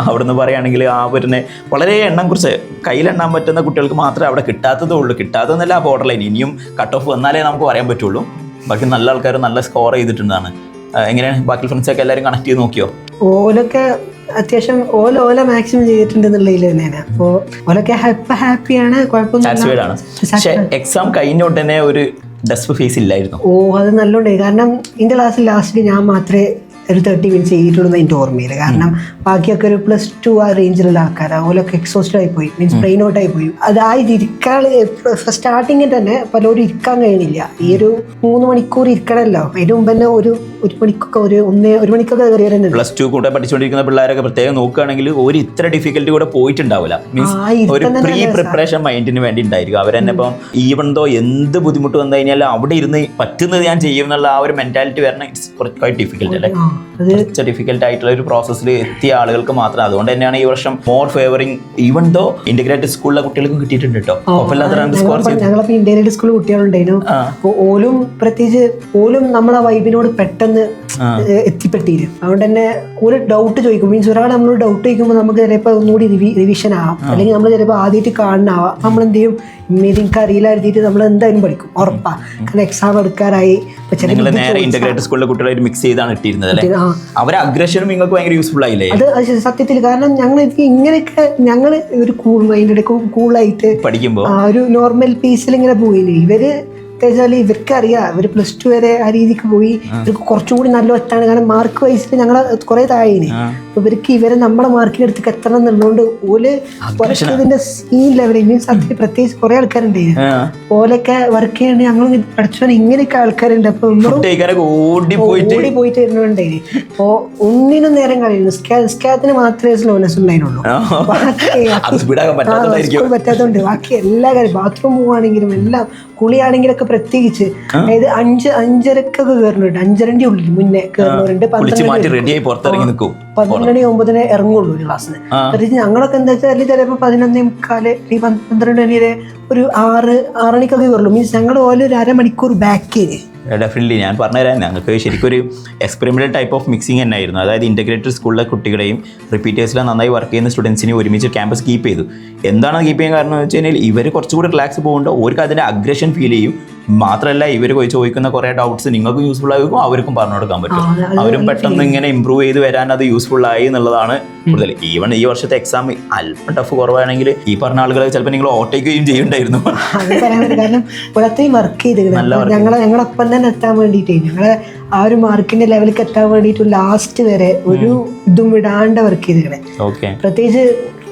അവിടുന്ന് പറയുകയാണെങ്കിൽ ആ വരുന്ന വളരെ എണ്ണം കുറിച്ച് കയ്യിലെണ്ണാൻ പറ്റുന്ന കുട്ടികൾക്ക് മാത്രമേ അവിടെ കിട്ടാത്തതേ ഉള്ളൂ. കിട്ടാത്തതെന്നല്ല, ആ ബോർഡർ ലൈൻ ഇനിയും കട്ട് ഓഫ് വന്നാലേ നമുക്ക് പറയാൻ പറ്റുള്ളൂ. ബാക്കി നല്ല ആൾക്കാർ നല്ല സ്കോർ ചെയ്തിട്ടുണ്ടാണ്. എങ്ങനെയാണ് ബാക്കി ഫ്രണ്ട്സൊക്കെ എല്ലാവരും കണക്ട് ചെയ്ത് നോക്കിയോ? ഓലൊക്കെ അത്യാവശ്യം ഓല മാക്സിമം ചെയ്തിട്ടുണ്ട് എന്നുള്ളതിൽ തന്നെയാണ്. അപ്പോൾ ഓലൊക്കെ ഹാപ്പിയാണ്, കുഴപ്പമൊന്നുമില്ല. പക്ഷേ എക്സാം കഴിഞ്ഞ ഉടനെ ഒരു ഡെസ്പ് ഫേസ് ഇല്ലായിരുന്നു. അത് നല്ലോണ്ടായി. കാരണം എൻ്റെ ക്ലാസ്സിൽ ലാസ്റ്റിൽ ഞാൻ മാത്രമേ ഒരു 30 മിനിറ്റ്സ് ചെയ്തിട്ടുള്ളൂ എൻ്റെ ഓർമ്മയിൽ. കാരണം ബാക്കിയൊക്കെ ഒരു +2 ആ റേഞ്ചിലുള്ള ആൾക്കാരാണ്. അതുപോലൊക്കെ എക്സോസ്റ്റഡ് ആയി പോയി, മീൻസ് ബ്രെയിൻ ഔട്ട് ആയി പോയി. അതായത് ഇരിക്കാൻ സ്റ്റാർട്ടിങ്ങിൽ തന്നെ പലരും ഇരിക്കാൻ കഴിയണില്ല. ഈ ഒരു 3 മണിക്കൂർ ഇരിക്കണമല്ലോ. അതിന് മുമ്പ് തന്നെ ഒരു മണിക്കൊക്കെ ഒരു മണിക്കൊക്കെ കയറി വരുന്നുണ്ട്. +2 കൂടെ പഠിച്ചുകൊണ്ടിരിക്കുന്ന പിള്ളേരൊക്കെ പ്രത്യേകം നോക്കുകയാണെങ്കിൽ ഒരു ഇത്ര ഡിഫിക്കൽറ്റി കൂടെ പോയിട്ടുണ്ടാവില്ല. മീൻസ് ഒരു പ്രീ പ്രിപ്പറേഷൻ മൈൻഡിന് വേണ്ടി ഉണ്ടായിരിക്കും. അവർ തന്നെ ഇപ്പം ഈവൻ ദോ എന്ത് ബുദ്ധിമുട്ട് വന്നു കഴിഞ്ഞാൽ അവിടെ ഇരുന്ന് പറ്റുന്നത് ഞാൻ ചെയ്യും എന്നുള്ള ആ ഒരു മെന്റാലിറ്റി വരണം. ഇറ്റ്സ് ക്വൈറ്റ് ഡിഫിക്കൽട്ട് അല്ലേ. കുറച്ച് ഡിഫിക്കൽട്ട് ആയിട്ടുള്ള ഒരു പ്രോസസ്സിൽ എത്തിയ ആളുകൾക്ക് മാത്രം. അതുകൊണ്ട് തന്നെയാണ് ഈ വർഷം more favouring even though integrated സ്കൂളിലെ കുട്ടികൾക്കും കിട്ടിയിട്ടുണ്ട് കേട്ടോ. ഞങ്ങളപ്പോ ഇന്റഗ്രേറ്റഡ് സ്കൂൾ കുട്ടികളുണ്ടായിരുന്നു. ഓലും പ്രത്യേകിച്ച് ഓലും നമ്മളെ വൈബിനോട് പെട്ടെന്ന് എത്തിപ്പെട്ടിരുന്നു. അതുകൊണ്ട് തന്നെ ഒരു ഡൗട്ട് ചോദിക്കും, മീൻസ് ഒരാൾ നമ്മളോട് ഡൗട്ട് ചോദിക്കുമ്പോൾ നമുക്ക് ചിലപ്പോൾ ഒന്നുകൂടി റിവിഷൻ ആവാം, അല്ലെങ്കിൽ നമ്മൾ ചിലപ്പോൾ ആദ്യമായിട്ട് കാണുന്നാവാം. നമ്മൾ എന്ത് ചെയ്യും, ഇമ്മേതിക്ക് അറിയില്ല എഴുതിയിട്ട് നമ്മൾ എന്തായാലും പഠിക്കും, ഉറപ്പാ. കാരണം എക്സാം എടുക്കാറായി. നേരെ ഇന്റഗ്രേറ്റഡ് സ്കൂളിലെ കുട്ടികളായിട്ട് മിക്സ് ചെയ്താണ് ഇട്ടിരുന്നത് അല്ലേ. അവരെ അഗ്രഷനും നിങ്ങൾക്ക് ഭയങ്കര യൂസ്ഫുൾ ആയില്ലേ? അത് സത്യത്തിൽ. കാരണം ഞങ്ങൾ ഇങ്ങനെയൊക്കെ ഞങ്ങൾ ഒരു കൂൾ മൈൻഡ് കൂളായിട്ട് പഠിക്കുമ്പോൾ ഒരു നോർമൽ പീസിൽ ഇങ്ങനെ പോയില്ലേ. ഇവര് പ്രത്യേകിച്ചാൽ ഇവർക്ക് അറിയാം, ഇവർ +2 വരെ ആ രീതിക്ക് പോയി, ഇവർക്ക് കുറച്ചും കൂടി നല്ല ഒറ്റാണ്. കാരണം മാർക്ക് വൈസിൽ ഞങ്ങൾ കുറെ താഴേനെ, അപ്പൊ ഇവർക്ക് ഇവരെ നമ്മുടെ മാർക്കിനടുത്തേക്ക് എത്തണം എന്നുള്ളതുകൊണ്ട് ഓല് വർക്കിന്റെ സീൻ ലെവലിൽ മീൻസ് അതിൽ പ്രത്യേകിച്ച് കുറെ ആൾക്കാരുണ്ട് ഓലൊക്കെ വർക്ക് ചെയ്യണേ ഞങ്ങൾ പഠിച്ചോ ഇങ്ങനെയൊക്കെ ആൾക്കാരുണ്ട്. അപ്പൊ ഓടി പോയിട്ട് വരുന്നുണ്ടേ. അപ്പൊ ഒന്നിനും നേരം കളിയുന്നു. സ്കാത്തിന് മാത്രമേ സ്ലോനെസ് ഉണ്ടായിരുന്നുള്ളൂ, പറ്റാത്തതുകൊണ്ട് ബാക്കി എല്ലാ കാര്യം ബാത്റൂം പോവാണെങ്കിലും എല്ലാം കുളിയാണെങ്കിലൊക്കെ പ്രത്യേകിച്ച് അതായത് 5:30 കയറുന്നുണ്ട്, 5:30 ഉള്ളിൽ മുന്നേ കയറുന്നവരുണ്ട്. 12:09 ഇറങ്ങുള്ളൂ ഒരു ക്ലാസ്സിന്. ഞങ്ങളൊക്കെ എന്താ വെച്ചാൽ ചിലപ്പോൾ 11:45 12 മണി വരെ ഒരു 6 മണിക്കൊക്കെ കയറുള്ളൂ. മീൻസ് ഞങ്ങൾ പോലെ ഒരു അരമണിക്കൂർ ബാക്ക്. ഡെഫിനറ്റ്ലി ഞാൻ പറഞ്ഞുതരാം. ഞങ്ങൾക്ക് ശരിക്കും ഒരു എക്സ്പെരിമെൻ്റൽ ടൈപ്പ് ഓഫ് മിക്സിംഗ് തന്നെ ആയിരുന്നു. അതായത് ഇൻ്റഗ്രേറ്റഡ് സ്കൂളിലെ കുട്ടികളെയും റിപ്പീറ്റേഴ്സിലെ നന്നായി വർക്ക് ചെയ്യുന്ന സ്റ്റുഡൻസിനെയും ഒരുമിച്ച് ക്യാമ്പസ് കീപ്പ് ചെയ്തു. എന്താണ് കീപ്പ് ചെയ്യാൻ കാരണം എന്ന് വെച്ച് കഴിഞ്ഞാൽ ഇവർ കുറച്ചുകൂടി റിലാക്സ് പോകുമ്പോൾ അവർക്ക് അതിൻ്റെ അഗ്രഷൻ ഫീൽ ചെയ്യും. മാത്രമല്ല ഇവർ ചോദിക്കുന്ന കുറേ ഡൗട്ട്സ് നിങ്ങൾക്കും യൂസ്ഫുൾ ആയിരിക്കും, അവർക്കും പറഞ്ഞു കൊടുക്കാൻ പറ്റും. അവരും പെട്ടെന്ന് ഇങ്ങനെ ഇമ്പ്രൂവ് ചെയ്ത് വരാൻ അത് യൂസ്ഫുൾ ആയി എന്നുള്ളതാണ് കൂടുതൽ. ഈവൺ ഈ വർഷത്തെ എക്സാം അല്പം ടഫ് കുറവാണെങ്കിൽ ഈ പറഞ്ഞ ആളുകൾ ചിലപ്പോൾ നിങ്ങൾ ഓവർടേക്കുകയും ചെയ്യുന്നുണ്ടായിരുന്നു. കാരണം പുറത്തേയും വർക്ക് ചെയ്ത് ഞങ്ങളൊപ്പം തന്നെ എത്താൻ വേണ്ടിയിട്ട് ഞങ്ങളെ ആ ഒരു മാർക്കിന്റെ ലെവലിലേക്ക് എത്താൻ വേണ്ടിയിട്ട് ലാസ്റ്റ് വരെ ഒരു ഇതും വിടാണ്ട് വർക്ക് ചെയ്തിരിക്കണേ. പ്രത്യേകിച്ച്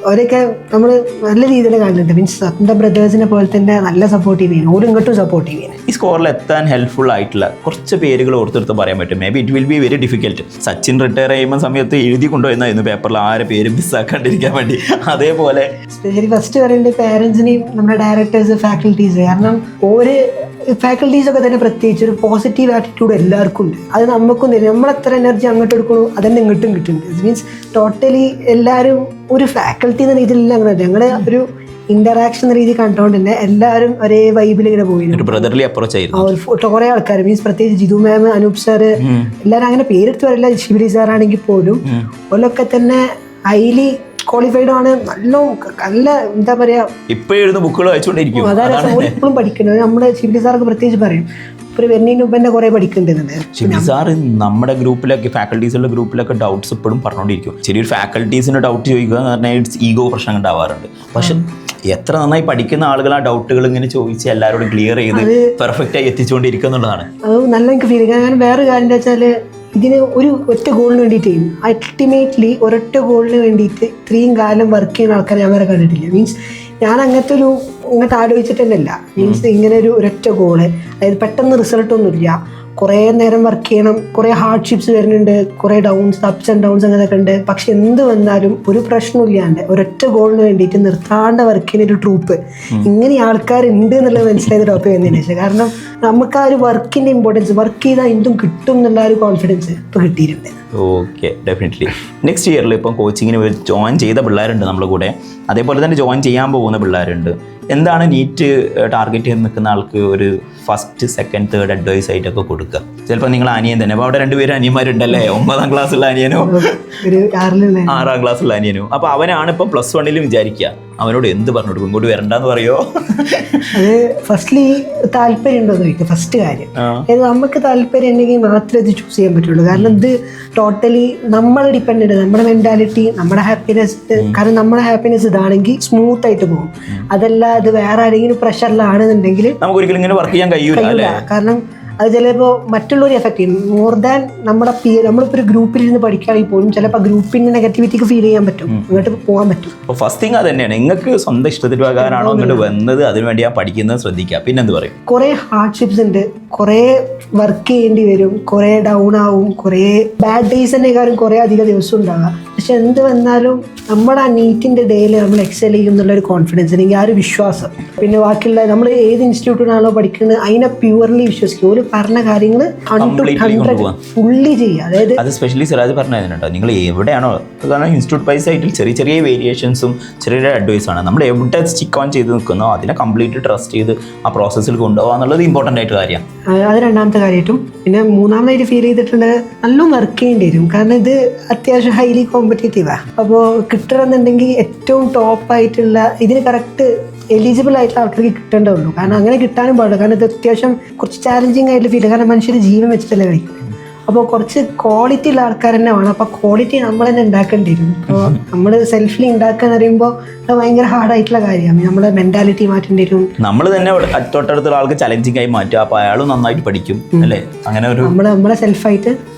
അവരൊക്കെ നമ്മൾ നല്ല രീതിയിൽ കാണുന്നുണ്ട്. മീൻസ് സ്വന്തം ബ്രദേഴ്സിനെ പോലെ തന്നെ നല്ല സപ്പോർട്ടീവ് ചെയ്യുന്നു, ഓരോ ഇങ്ങോട്ടും സപ്പോർട്ടീവ് ചെയ്യുന്നത്. ഈ സ്കോറിൽ എത്താൻ ഹെൽപ്ഫുൾ ആയിട്ടുള്ള കുറച്ച് പേരുകൾ ഓർത്തെടുത്ത് പറയാൻ പറ്റും. May be it will be very difficult. Sachin retire ചെയ്യുന്ന സമയത്ത് എഴുതി കൊണ്ടുവന്നായിരുന്നു പേപ്പറിൽ ആരെ പേര് മിസ്സാക്കാണ്ടിരിക്കാൻ വേണ്ടി. അതേപോലെ സ്പെഷ്യലി ഫസ്റ്റ് പറയേണ്ടത് പേരൻസിനെയും നമ്മുടെ ഡയറക്ടേഴ്സ്, ഫാക്കൽറ്റീസ്. കാരണം ഒരു ഫാക്കൽറ്റീസ് ഒക്കെ തന്നെ പ്രത്യേകിച്ച് ഒരു പോസിറ്റീവ് ആറ്റിറ്റ്യൂഡ് എല്ലാവർക്കും ഉണ്ട്. അത് നമുക്കും തരും. നമ്മളെത്ര എനർജി അങ്ങോട്ട് എടുക്കണോ അതന്നെ ഇങ്ങോട്ടും കിട്ടുന്നുണ്ട്. മീൻസ് ടോട്ടലി എല്ലാവരും ഒരു ഫാക്കൽറ്റി എന്ന രീതിയിലല്ല അങ്ങനെ ഞങ്ങൾ ഒരു ഇന്ററാക്ഷൻ എന്ന രീതി കണ്ടുകൊണ്ട് തന്നെ എല്ലാവരും ഒരേ വൈബിൽ ഇങ്ങനെ പോയിരുന്നു. ബ്രദർലി അപ്രോച്ച് ആയിരുന്നു കുറെ ആൾക്കാർ. മീൻസ് പ്രത്യേകിച്ച് ജിതു മാം, അനൂപ് സാറ്, എല്ലാവരും അങ്ങനെ പേരെടുത്ത് വരില്ല. ശിവരി സാർ ആണെങ്കിൽ പോലും ഓലൊക്കെ തന്നെ ഹൈലി ക്വാളിഫൈഡ് ആണ്. നല്ല എന്താ പറയാ ഇപ്പോഴും ബുക്കുകൾ വായിച്ചുകൊണ്ടിരിക്കും. ഇപ്പോഴും പഠിക്കുന്നത് നമ്മുടെ ശിവരി സാർക്ക് പ്രത്യേകിച്ച് പറയും. ഇപ്പൊ വെന്നീന് മുമ്പ് തന്നെ കുറെ പഠിക്കുന്നുണ്ട്. ശിവരി സാർ നമ്മുടെ ഗ്രൂപ്പിലൊക്കെ ഫാക്കൽറ്റീസുള്ള ഗ്രൂപ്പിലൊക്കെ ഡൗട്ട്സ് ഇപ്പോഴും പറഞ്ഞുകൊണ്ടിരിക്കും. ശരിയൊരു ഫാക്കൽറ്റീസിന് ഡൗട്ട് ചോദിക്കുക എന്ന് പറഞ്ഞാൽ ഇറ്റ്സ് ഈഗോ പ്രശ്നം ഉണ്ടാവാറുണ്ട്. പക്ഷെ എത്ര നന്നായി പഠിക്കുന്ന ആളുകൾ ആ ഡൗട്ടുകൾ ഇങ്ങനെ ചോദിച്ച് എല്ലാവരോടും ക്ലിയർ ചെയ്ത് പെർഫെക്റ്റ് ആയി എത്തിച്ചുകൊണ്ടിരിക്കുക എന്നുള്ളതാണ്. അത് നല്ല എനിക്ക് ഫീൽ ചെയ്യാൻ. കാരണം വേറെ കാര്യം എന്താ വെച്ചാൽ ഇതിന് ഒരു ഒറ്റ ഗോളിന് വേണ്ടിയിട്ട് അൾട്ടിമേറ്റ്ലി ഒരൊറ്റ ഗോളിന് വേണ്ടിയിട്ട് ഇത്രയും കാലം വർക്ക് ചെയ്യുന്ന ആൾക്കാരെ ഞാൻ വരെ കണ്ടിട്ടില്ല. മീൻസ് ഞാൻ ഇങ്ങോട്ട് ആലോചിച്ചിട്ട് തന്നെയല്ല. മീൻസ് ഇങ്ങനെ ഒരൊറ്റ ഗോള്, അതായത് പെട്ടെന്ന് റിസൾട്ടൊന്നുമില്ല, കുറേ നേരം വർക്ക് ചെയ്യണം, കുറേ ഹാർഡ്ഷിപ്സ് വരുന്നുണ്ട്, കുറേ അപ്സ് ആൻഡ് ഡൗൺസ് അങ്ങനെയൊക്കെ ഉണ്ട്. പക്ഷെ എന്ത് വന്നാലും ഒരു പ്രശ്നമില്ലാണ്ട് ഒരൊറ്റ ഗോളിന് വേണ്ടിയിട്ട് നിർത്താണ്ട് വർക്ക് ചെയ്യുന്ന ഒരു ട്രൂപ്പ്, ഇങ്ങനെ ആൾക്കാരുണ്ട് എന്നുള്ളത് മനസ്സിലായത് ടോപ്പ് ചെയ്യുന്നതിന് ശേഷം. കാരണം നമുക്ക് ആ ഒരു വർക്കിന്റെ ഇമ്പോർട്ടൻസ്, വർക്ക് ചെയ്താൽ എന്തും കിട്ടും എന്നുള്ള ഒരു കോൺഫിഡൻസ് ഇപ്പൊ കിട്ടിയിട്ടുണ്ട്. Okay, definitely. നെക്സ്റ്റ് ഇയറിൽ ഇപ്പം കോച്ചിങ്ങിന് ജോയിൻ ചെയ്ത പിള്ളേരുണ്ട് നമ്മുടെ കൂടെ, അതേപോലെ തന്നെ ജോയിൻ ചെയ്യാൻ പോകുന്ന പിള്ളേരുണ്ട്. എന്താണ് നീറ്റ് ടാർഗറ്റ് ചെയ്ത് നിൽക്കുന്ന ആൾക്ക് ഒരു ഫസ്റ്റ്, സെക്കൻഡ്, തേർഡ് അഡ്വൈസ് ആയിട്ടൊക്കെ കൊടുക്കുക? ചിലപ്പോൾ നിങ്ങൾ അനിയൻ തന്നെ, അപ്പോൾ അവിടെ 2 അനിയന്മാരുണ്ടല്ലേ, 9ാം ക്ലാസ്സുള്ള അനിയനോ 6ാം ക്ലാസ്സുള്ള അനിയനോ. അപ്പോൾ അവനാണ് ഇപ്പം +1 വിചാരിക്കുക, അവനോട് എന്ത് പറഞ്ഞു കൊടുക്കും? ഇങ്ങോട്ട് വരണ്ടെന്ന് പറയോ? അത് ഫസ്റ്റ്ലി താല്പര്യം ഉണ്ടോന്ന് ചോദിക്കുക. ഫസ്റ്റ് കാര്യം നമുക്ക് താല്പര്യം ഉണ്ടെങ്കിൽ മാത്രമേ ഇത് ചൂസ് ചെയ്യാൻ പറ്റുള്ളൂ. കാരണം ഇത് ടോട്ടലി നമ്മളെ ഡിപ്പെൻഡ്, നമ്മുടെ മെന്റാലിറ്റി, നമ്മുടെ ഹാപ്പിനെസ്. കാരണം നമ്മുടെ ഹാപ്പിനെസ് ഇതാണെങ്കിൽ സ്മൂത്ത് ആയിട്ട് പോകും. അതല്ല ഇത് വേറെ ആരെങ്കിലും പ്രഷറിലാണെന്നുണ്ടെങ്കിൽ നമുക്ക് ഒരിക്കലും ഇങ്ങനെ വർക്ക് ചെയ്യാൻ കഴിയൂല. കാരണം അത് ചിലപ്പോൾ മറ്റുള്ളവരെ എഫക്ട് ചെയ്യും മോർ ദാൻ നമ്മുടെ നമ്മളിപ്പോൾ ഒരു ഗ്രൂപ്പിലിരുന്ന് പഠിക്കുകയാണെങ്കിൽ പോലും ചിലപ്പോൾ ആ ഗ്രൂപ്പിൻ്റെ നെഗറ്റിവിറ്റിക്ക് ഫീൽ ചെയ്യാൻ പറ്റും, ഇങ്ങോട്ട് പോകാൻ പറ്റും. അപ്പോൾ ഫസ്റ്റ് തിങ് അത് തന്നെയാണ്, നിങ്ങൾക്ക് സ്വന്തം ഇഷ്ടത്തിന് പ്രകാരമാണോ ഇങ്ങോട്ട് വന്നത്, അതിനുവേണ്ടി ആ പഠിക്കുന്നത് ശ്രദ്ധിക്കുക. പിന്നെന്ത് പറയും? കുറേ ഹാർഡ്ഷിപ്സ് ഉണ്ട്, കുറേ വർക്ക് ചെയ്യേണ്ടി വരും, കുറേ ഡൗൺ ആവും, കുറേ ബാഡ് ഡേയ്സ് തന്നെ കാര്യം കുറേ അധികം ദിവസം ഉണ്ടാകാം. പക്ഷെ എന്ത് വന്നാലും നമ്മുടെ ആ നീറ്റിൻ്റെ ഡേയിൽ നമ്മൾ എക്സൽ ചെയ്യും എന്നുള്ളൊരു കോൺഫിഡൻസ്, അല്ലെങ്കിൽ ആ ഒരു വിശ്വാസം. പിന്നെ ബാക്കിയുള്ള നമ്മൾ ഏത് ഇൻസ്റ്റിറ്റ്യൂട്ടിനാണോ പഠിക്കുന്നത് അതിനെ പ്യൂർലി വിശ്വസിക്കും. ഒരു പറഞ്ഞ കാര്യങ്ങൾ 100% ഫുള്ളി ചെയ്യുക. അതായത് അത് സ്പെഷ്യലി സിറാജ് പറഞ്ഞിട്ടുണ്ടോ, നിങ്ങൾ എവിടെയാണോ, കാരണം ഇൻസ്റ്റിറ്റ്യൂട്ട് വൈസ് ആയിട്ട് ചെറിയ ചെറിയ വേരിയേഷൻസും ചെറിയ അഡ്വൈസാണ്. നമ്മൾ എവിടെ സ്റ്റിക്ക് ഓൺ ചെയ്ത് നിൽക്കുന്നോ അതിനെ കംപ്ലീറ്റ് ട്രസ്റ്റ് ചെയ്ത് ആ പ്രോസസ്സിൽ കൊണ്ടുപോകുക എന്നുള്ളത് ഇമ്പോർട്ടൻ്റ് ആയിട്ട് കാര്യമാണ്. അത് രണ്ടാമത്തെ കാര്യമായിട്ടും. പിന്നെ മൂന്നാമതായിട്ട് ഫീൽ ചെയ്തിട്ടുള്ളത് നല്ല വർക്ക് ചെയ്യേണ്ടി വരും. കാരണം ഇത് അത്യാവശ്യം ഹൈലി കോമ്പറ്റേറ്റീവാണ്. അപ്പോൾ കിട്ടണമെന്നുണ്ടെങ്കിൽ ഏറ്റവും ടോപ്പായിട്ടുള്ള ഇതിന് കറക്റ്റ് എലിജിബിൾ ആയിട്ടുള്ള ആൾക്കാർക്ക് കിട്ടേണ്ടതുള്ളൂ. കാരണം അങ്ങനെ കിട്ടാനും പാടില്ല. കാരണം ഇത് അത്യാവശ്യം കുറച്ച് ചാലഞ്ചിങ് ആയിട്ടുള്ള ഫീൽ. കാരണം മനുഷ്യർ ജീവൻ വെച്ചിട്ടല്ലേ കളിക്കുന്നത്. അപ്പോൾ കുറച്ച് ക്വാളിറ്റി ഉള്ള ആൾക്കാർ തന്നെ വേണം. അപ്പോൾ ക്വാളിറ്റി നമ്മൾ തന്നെ ഉണ്ടാക്കേണ്ടി വരും. അപ്പോൾ നമ്മൾ സെൽഫിലി ഉണ്ടാക്കാൻ അറിയുമ്പോൾ അത് ഭയങ്കര ഹാർഡായിട്ടുള്ള കാര്യമാണ്. നമ്മുടെ മെന്റാലിറ്റി മാറ്റേണ്ടി വരും. നമ്മൾ തന്നെ തൊട്ടടുത്തുള്ള ആൾക്ക് ചലഞ്ചിങ് ആയി മാറ്റുക, അപ്പോൾ അയാളും നന്നായിട്ട് പഠിക്കും അല്ലേ? അങ്ങനെ ഒരു നമ്മളെ സെൽഫായിട്ട്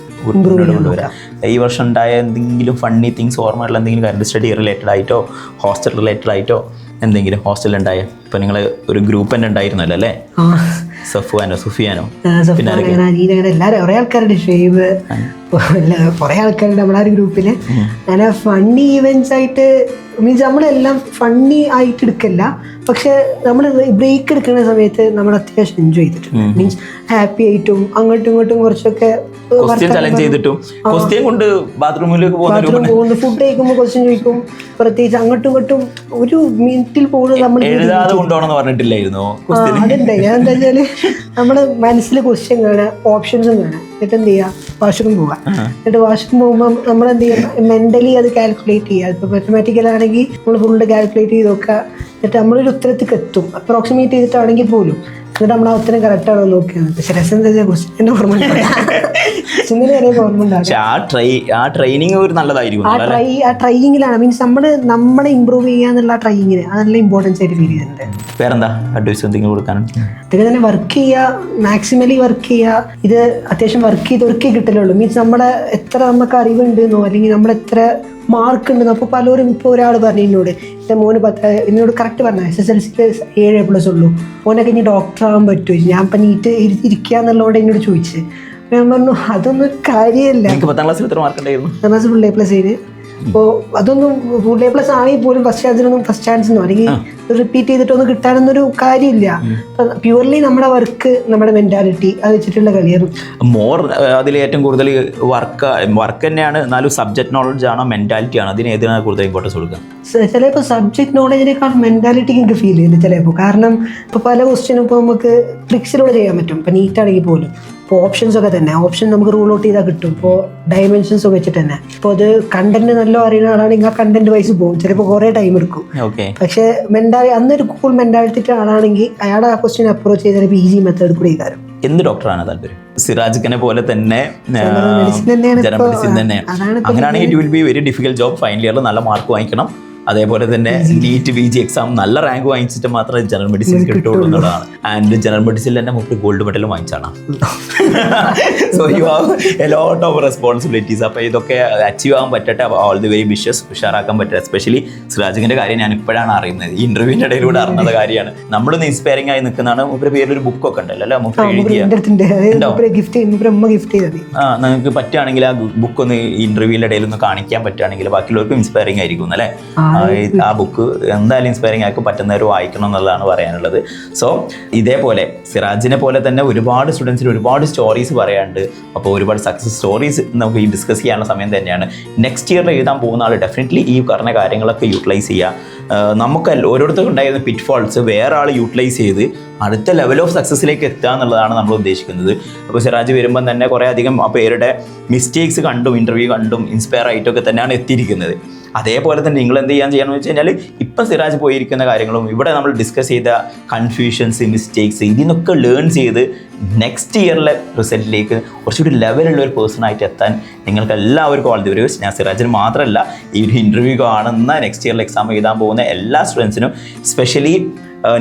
കൊണ്ടുവരാം. ഈ വർഷം ഉണ്ടായ എന്തെങ്കിലും ഫണ്ണി തിങ്സ് ഓർമ്മയുള്ള എന്തെങ്കിലും കാര്യം, സ്റ്റഡി റിലേറ്റഡ് ആയിട്ടോ ഹോസ്റ്റൽ റിലേറ്റഡ് ആയിട്ടോ എന്തെങ്കിലും ഹോസ്റ്റലിൽ ഉണ്ടായ? ഇപ്പം നിങ്ങൾ ഒരു ഗ്രൂപ്പ് തന്നെ ഉണ്ടായിരുന്നല്ലോ അല്ലേ? സുഫിയാനോ പിന്നെ എല്ലാവരും കുറേ ആൾക്കാരുണ്ട്, ഷെയ്ബ്, കുറേ ആൾക്കാരുണ്ട് നമ്മളെ ഒരു ഗ്രൂപ്പിൽ. അങ്ങനെ ഫണ്ണി ഈവൻറ്റ്സ് ആയിട്ട് മീൻസ് നമ്മളെല്ലാം ഫണ്ണി ആയിട്ട് എടുക്കല്ല, പക്ഷെ നമ്മൾ ബ്രേക്ക് എടുക്കുന്ന സമയത്ത് നമ്മൾ അത്യാവശ്യം എൻജോയ് ചെയ്തിട്ടുണ്ട്. മീൻസ് ഹാപ്പി ആയിട്ടും അങ്ങോട്ടും ഇങ്ങോട്ടും കുറച്ചൊക്കെ പോകുന്നു. ഫുഡ് കഴിക്കുമ്പോൾ ക്വസ്റ്റ്യൻ ചോദിക്കും, പ്രത്യേകിച്ച് അങ്ങോട്ടും ഇങ്ങോട്ടും ഒരു മിനിറ്റിൽ പോകുന്നത് നമ്മൾ അതുണ്ട്. ഞാൻ എന്താ വെച്ചാല് നമ്മള് മനസ്സിൽ ക്വസ്റ്റ്യൻ കാണാം, ഓപ്ഷൻസും കാണാം, എന്നിട്ട് എന്ത് ചെയ്യാം, വാഷ്റൂം പോവാം. എന്നിട്ട് വാഷ്റൂം പോകുമ്പോൾ നമ്മൾ എന്ത് ചെയ്യാം, മെന്റലി അത് കാൽക്കുലേറ്റ് ചെയ്യുക. ഇപ്പൊ മാത്തമാറ്റിക്കൽ ആണെങ്കിൽ നമ്മൾ ഫുള്ള് കാൽക്കുലേറ്റ് ചെയ്ത് നോക്കുക. എന്നിട്ട് നമ്മളൊരു ഉത്തരത്തേക്ക് എത്തും, അപ്രോക്സിമേറ്റ് ചെയ്തിട്ടാണെങ്കിൽ പോലും. എന്നിട്ട് നമ്മൾ ആ ഉത്തരം കറക്റ്റ് ആണോ നോക്കിയാണ്. പക്ഷെ രസം എന്താ ക്വസ്റ്റ്യൻ ഓർമ്മ ട്രൈയിങ്ങിലാണ്. മീൻസ് നമ്മളെ ഇമ്പ്രൂവ് ചെയ്യാന്നുള്ള ട്രൈയിങ്ങിന് നല്ല ഇമ്പോർട്ടൻസ് ആയിട്ട് ഫീൽ ചെയ്യുന്നുണ്ട്. വേറെന്താ അഡ്വൈസ് എന്തെങ്കിലും കൊടുക്കാനുണ്ട്? ഇതൊക്കെ തന്നെ വർക്ക് ചെയ്യുക, മാക്സിമലി വർക്ക് ചെയ്യുക. ഇത് അത്യാവശ്യം വർക്ക് ചെയ്തൊക്കെ കിട്ടലുള്ളൂ. മീൻസ് നമ്മുടെ എത്ര നമുക്ക് അറിവുണ്ടെന്നോ അല്ലെങ്കിൽ നമ്മൾ എത്ര മാർക്ക് ഉണ്ടെന്നോ. അപ്പോൾ പലരും ഇപ്പോൾ ഒരാൾ പറഞ്ഞു എന്നോട്, എൻ്റെ മോന് എന്നോട് കറക്റ്റ് പറഞ്ഞ SSLC 7A+ ഉള്ളൂ, മോനൊക്കെ ഇനി ഡോക്ടർ ആവാൻ പറ്റുമോ? ഞാൻ ഇപ്പം നീറ്റ് ഇരിക്കുക എന്നുള്ളതുകൊണ്ട് എന്നോട് ചോദിച്ച്. ഞാൻ പറഞ്ഞു അതൊന്നും കാര്യമല്ല. 10ാം ക്ലാസ്സിൽ എത്ര മാർക്ക് ഉണ്ടായിരുന്നു? 10ാം ക്ലാസ് ഫുൾ A+. അപ്പോൾ അതൊന്നും ഫുൾ A+ ആണെങ്കിൽ പോലും ഫസ്റ്റ് ചാൻസിനൊന്നും ഫസ്റ്റ് ചാൻസിനോ അല്ലെങ്കിൽ റിപ്പീറ്റ് ചെയ്തിട്ടൊന്നും കിട്ടാനൊന്നൊരു കാര്യമില്ല. പ്യൂർലി നമ്മുടെ വർക്ക്, നമ്മുടെ മെന്റാലിറ്റി അത് വെച്ചിട്ടുള്ള കളിയാണ്. മോർ അതിൽ ഏറ്റവും കൂടുതൽ വർക്ക് തന്നെയാണ്. എന്നാലും സബ്ജക്ട് നോളജ് ആണോ മെന്റാലിറ്റി ആണോ, അതിന് ഏതിനാണ് കൂടുതൽ ഇമ്പോർട്ടൻസ് കൊടുക്കുക? ചിലപ്പോൾ സബ്ജക്ട് നോളജിനേക്കാൾ മെന്റാലിറ്റിക്ക് എനിക്ക് ഫീൽ ചെയ്യുന്നുണ്ട് ചിലപ്പോൾ. കാരണം ഇപ്പോൾ പല ക്വസ്റ്റ്യനും ഇപ്പോൾ നമുക്ക് ട്രിക്സിലൂടെ ചെയ്യാൻ പറ്റും. ഇപ്പോൾ നീറ്റാണെങ്കിൽ പോലും ഇപ്പോൾ ഓപ്ഷൻസ് ഒക്കെ തന്നെ ഓപ്ഷൻ നമുക്ക് റൂൾ ഔട്ട് ചെയ്താൽ കിട്ടും. ഇപ്പോൾ ഡയമെൻഷൻസ് ഒക്കെ വെച്ചിട്ട് തന്നെ. ഇപ്പോൾ അത് കണ്ടന്റ് നല്ല അറിയുന്ന ആളാണെങ്കിൽ ആ കണ്ടന്റ് വൈസ് പോകും, ചിലപ്പോൾ കുറേ ടൈം എടുക്കും. പക്ഷേ അന്നൊരു കൂൾ മെന്റാലിറ്റി ആളാണെങ്കിൽ അയാളെ ആ ക്വസ്റ്റ്യൻ അപ്രോച്ച് ചെയ്താൽ ഇപ്പോൾ ഈസി മെത്തേഡ് കൂടെ ചെയ്താലും. എന്ത് ഡോക്ടറാണ് താല്പര്യം? സിറാജിനെ പോലെ തന്നെ ജനറൽ മെഡിസിൻ തന്നെയാണ്. അങ്ങനെയാണെങ്കിൽ it will be very difficult job. Final ഇയറിൽ നല്ല മാർക്ക് വാങ്ങിക്കണം, അതേപോലെ തന്നെ നീറ്റ് PG എക്സാം നല്ല റാങ്ക് വാങ്ങിച്ചിട്ട് മാത്രമേ ജനറൽ മെഡിസിൻ കിട്ടുള്ളൂ എന്നുള്ളതാണ്. ആൻഡ് ജനറൽ മെഡിസിനിൽ തന്നെ 3 ഗോൾഡ് മെഡലും വാങ്ങിച്ചാണ്. So you have a lot of responsibilities. അപ്പോൾ ഇതൊക്കെ അച്ചീവ് ആകാൻ പറ്റട്ടെ. ഓൾ ദി വെരി വിഷസ്, ഉഷാറാക്കാൻ പറ്റുക. എസ്പെഷ്യലി സിറാജിന്റെ കാര്യം ഞാൻ ഇപ്പോഴാണ് അറിയുന്നത്, ഈ ഇന്റർവ്യൂവിന്റെ ഇടയിലൂടെ അറിഞ്ഞത് കാര്യമാണ്. നമ്മളൊന്ന് ഇൻസ്പയറിംഗ് ആയി നിൽക്കുന്നതാണ്. മുപ്പര് പേരിലൊരു ബുക്കൊക്കെ ഉണ്ടല്ലോ അല്ലേ, നിങ്ങൾക്ക് പറ്റുകയാണെങ്കിൽ ആ ബുക്ക് ഒന്ന് ഇന്റർവ്യൂവിന്റെ ഇടയിൽ ഒന്ന് കാണിക്കാൻ പറ്റുകയാണെങ്കിൽ ബാക്കിയുള്ളവർക്കും ഇൻസ്പയറിംഗ് ആയിരിക്കും അല്ലേ? ആ ബുക്ക് എന്തായാലും ഇൻസ്പയറിംഗ് ആയിരിക്കും, പറ്റുന്നവർ വായിക്കണം എന്നുള്ളതാണ് പറയാനുള്ളത്. സോ ഇതേപോലെ സിറാജിനെ പോലെ തന്നെ ഒരുപാട് സ്റ്റുഡൻസിന് ഒരുപാട് സ്റ്റോറീസ് പറയാനുണ്ട്. അപ്പോൾ ഒരുപാട് സക്സസ് സ്റ്റോറീസ് നമുക്ക് ഈ ഡിസ്കസ് ചെയ്യാനുള്ള സമയം തന്നെയാണ്. നെക്സ്റ്റ് ഇയറിൽ എഴുതാൻ പോകുന്ന ആൾ ഡെഫിനറ്റ്ലി ഈ പറഞ്ഞ കാര്യങ്ങളൊക്കെ യൂട്ടിലൈസ് ചെയ്യുക. നമുക്ക് ഓരോരുത്തർക്കും ഉണ്ടായിരുന്ന പിറ്റ്ഫോൾസ് വേറെ ആൾ യൂട്ടിലൈസ് ചെയ്ത് അടുത്ത ലെവൽ ഓഫ് സക്സസ്സിലേക്ക് എത്തുക എന്നുള്ളതാണ് നമ്മൾ ഉദ്ദേശിക്കുന്നത്. അപ്പോൾ സിറാജ് വരുമ്പം തന്നെ കുറേ അധികം പേരുടെ മിസ്റ്റേക്സ് കണ്ടും ഇൻ്റർവ്യൂ കണ്ടും ഇൻസ്പയർ ആയിട്ടൊക്കെ തന്നെയാണ് എത്തിയിരിക്കുന്നത്. അതേപോലെ തന്നെ നിങ്ങൾ എന്ത് ചെയ്യാന്ന് വെച്ച് കഴിഞ്ഞാൽ ഇപ്പം സിറാജ് പോയിരിക്കുന്ന കാര്യങ്ങളും ഇവിടെ നമ്മൾ ഡിസ്കസ് ചെയ്ത കൺഫ്യൂഷൻസ്, മിസ്റ്റേക്സ് ഇതിനൊക്കെ ലേൺ ചെയ്ത് നെക്സ്റ്റ് ഇയറിലെ റിസൾട്ടിലേക്ക് കുറച്ചുകൂടി ലെവലുള്ള ഒരു പേഴ്സണായിട്ട് എത്താൻ നിങ്ങൾക്ക് എല്ലാവർക്കും ഓൾ ദി വെരി ബെസ്റ്റ്. ഞാൻ സിറാജിന് മാത്രമല്ല, ഈ ഒരു ഇൻ്റർവ്യൂ കാണുന്ന നെക്സ്റ്റ് ഇയറിൽ എക്സാം എഴുതാൻ പോകുന്ന എല്ലാ സ്റ്റുഡൻസിനും, സ്പെഷ്യലി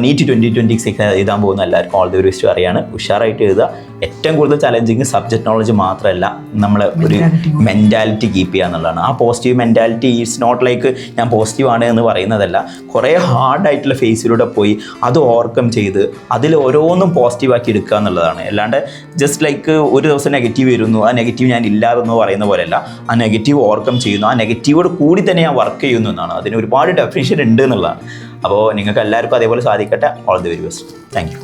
നീറ്റ് 2026 എഴുതാൻ പോകുന്ന എല്ലാവർക്കും ഓൾ ദി വെരി ബെസ്റ്റ് അറിയാണ്. ഉഷാറായിട്ട് എഴുതുക. ഏറ്റവും കൂടുതൽ ചലഞ്ചിങ് സബ്ജക്ട് നോളജ് മാത്രമല്ല, നമ്മളെ ഒരു മെൻറ്റാലിറ്റി കീപ്പ് ചെയ്യുക എന്നുള്ളതാണ്. ആ positive mentality is not like ഞാൻ പോസിറ്റീവ് ആണ് എന്ന് പറയുന്നതല്ല, കുറേ ഹാർഡായിട്ടുള്ള ഫേസിലൂടെ പോയി അത് ഓവർകം ചെയ്ത് അതിൽ ഓരോന്നും പോസിറ്റീവാക്കി എടുക്കുക എന്നുള്ളതാണ്. അല്ലാണ്ട് ജസ്റ്റ് ലൈക്ക് ഒരു ദിവസം നെഗറ്റീവ് വരുന്നു, ആ നെഗറ്റീവ് ഞാൻ ഇല്ലാതെന്ന് പറയുന്ന പോലെയല്ല, ആ നെഗറ്റീവ് ഓവർകം ചെയ്യുന്നു, ആ നെഗറ്റീവോട് കൂടി തന്നെ ഞാൻ വർക്ക് ചെയ്യുന്നു എന്നാണ്. അതിന് ഒരുപാട് ഡെഫിനിഷൻ ഉണ്ട് എന്നുള്ളതാണ്. അപ്പോൾ നിങ്ങൾക്ക് എല്ലാവർക്കും അതേപോലെ സാധിക്കട്ടെ. All the very best. Thank you.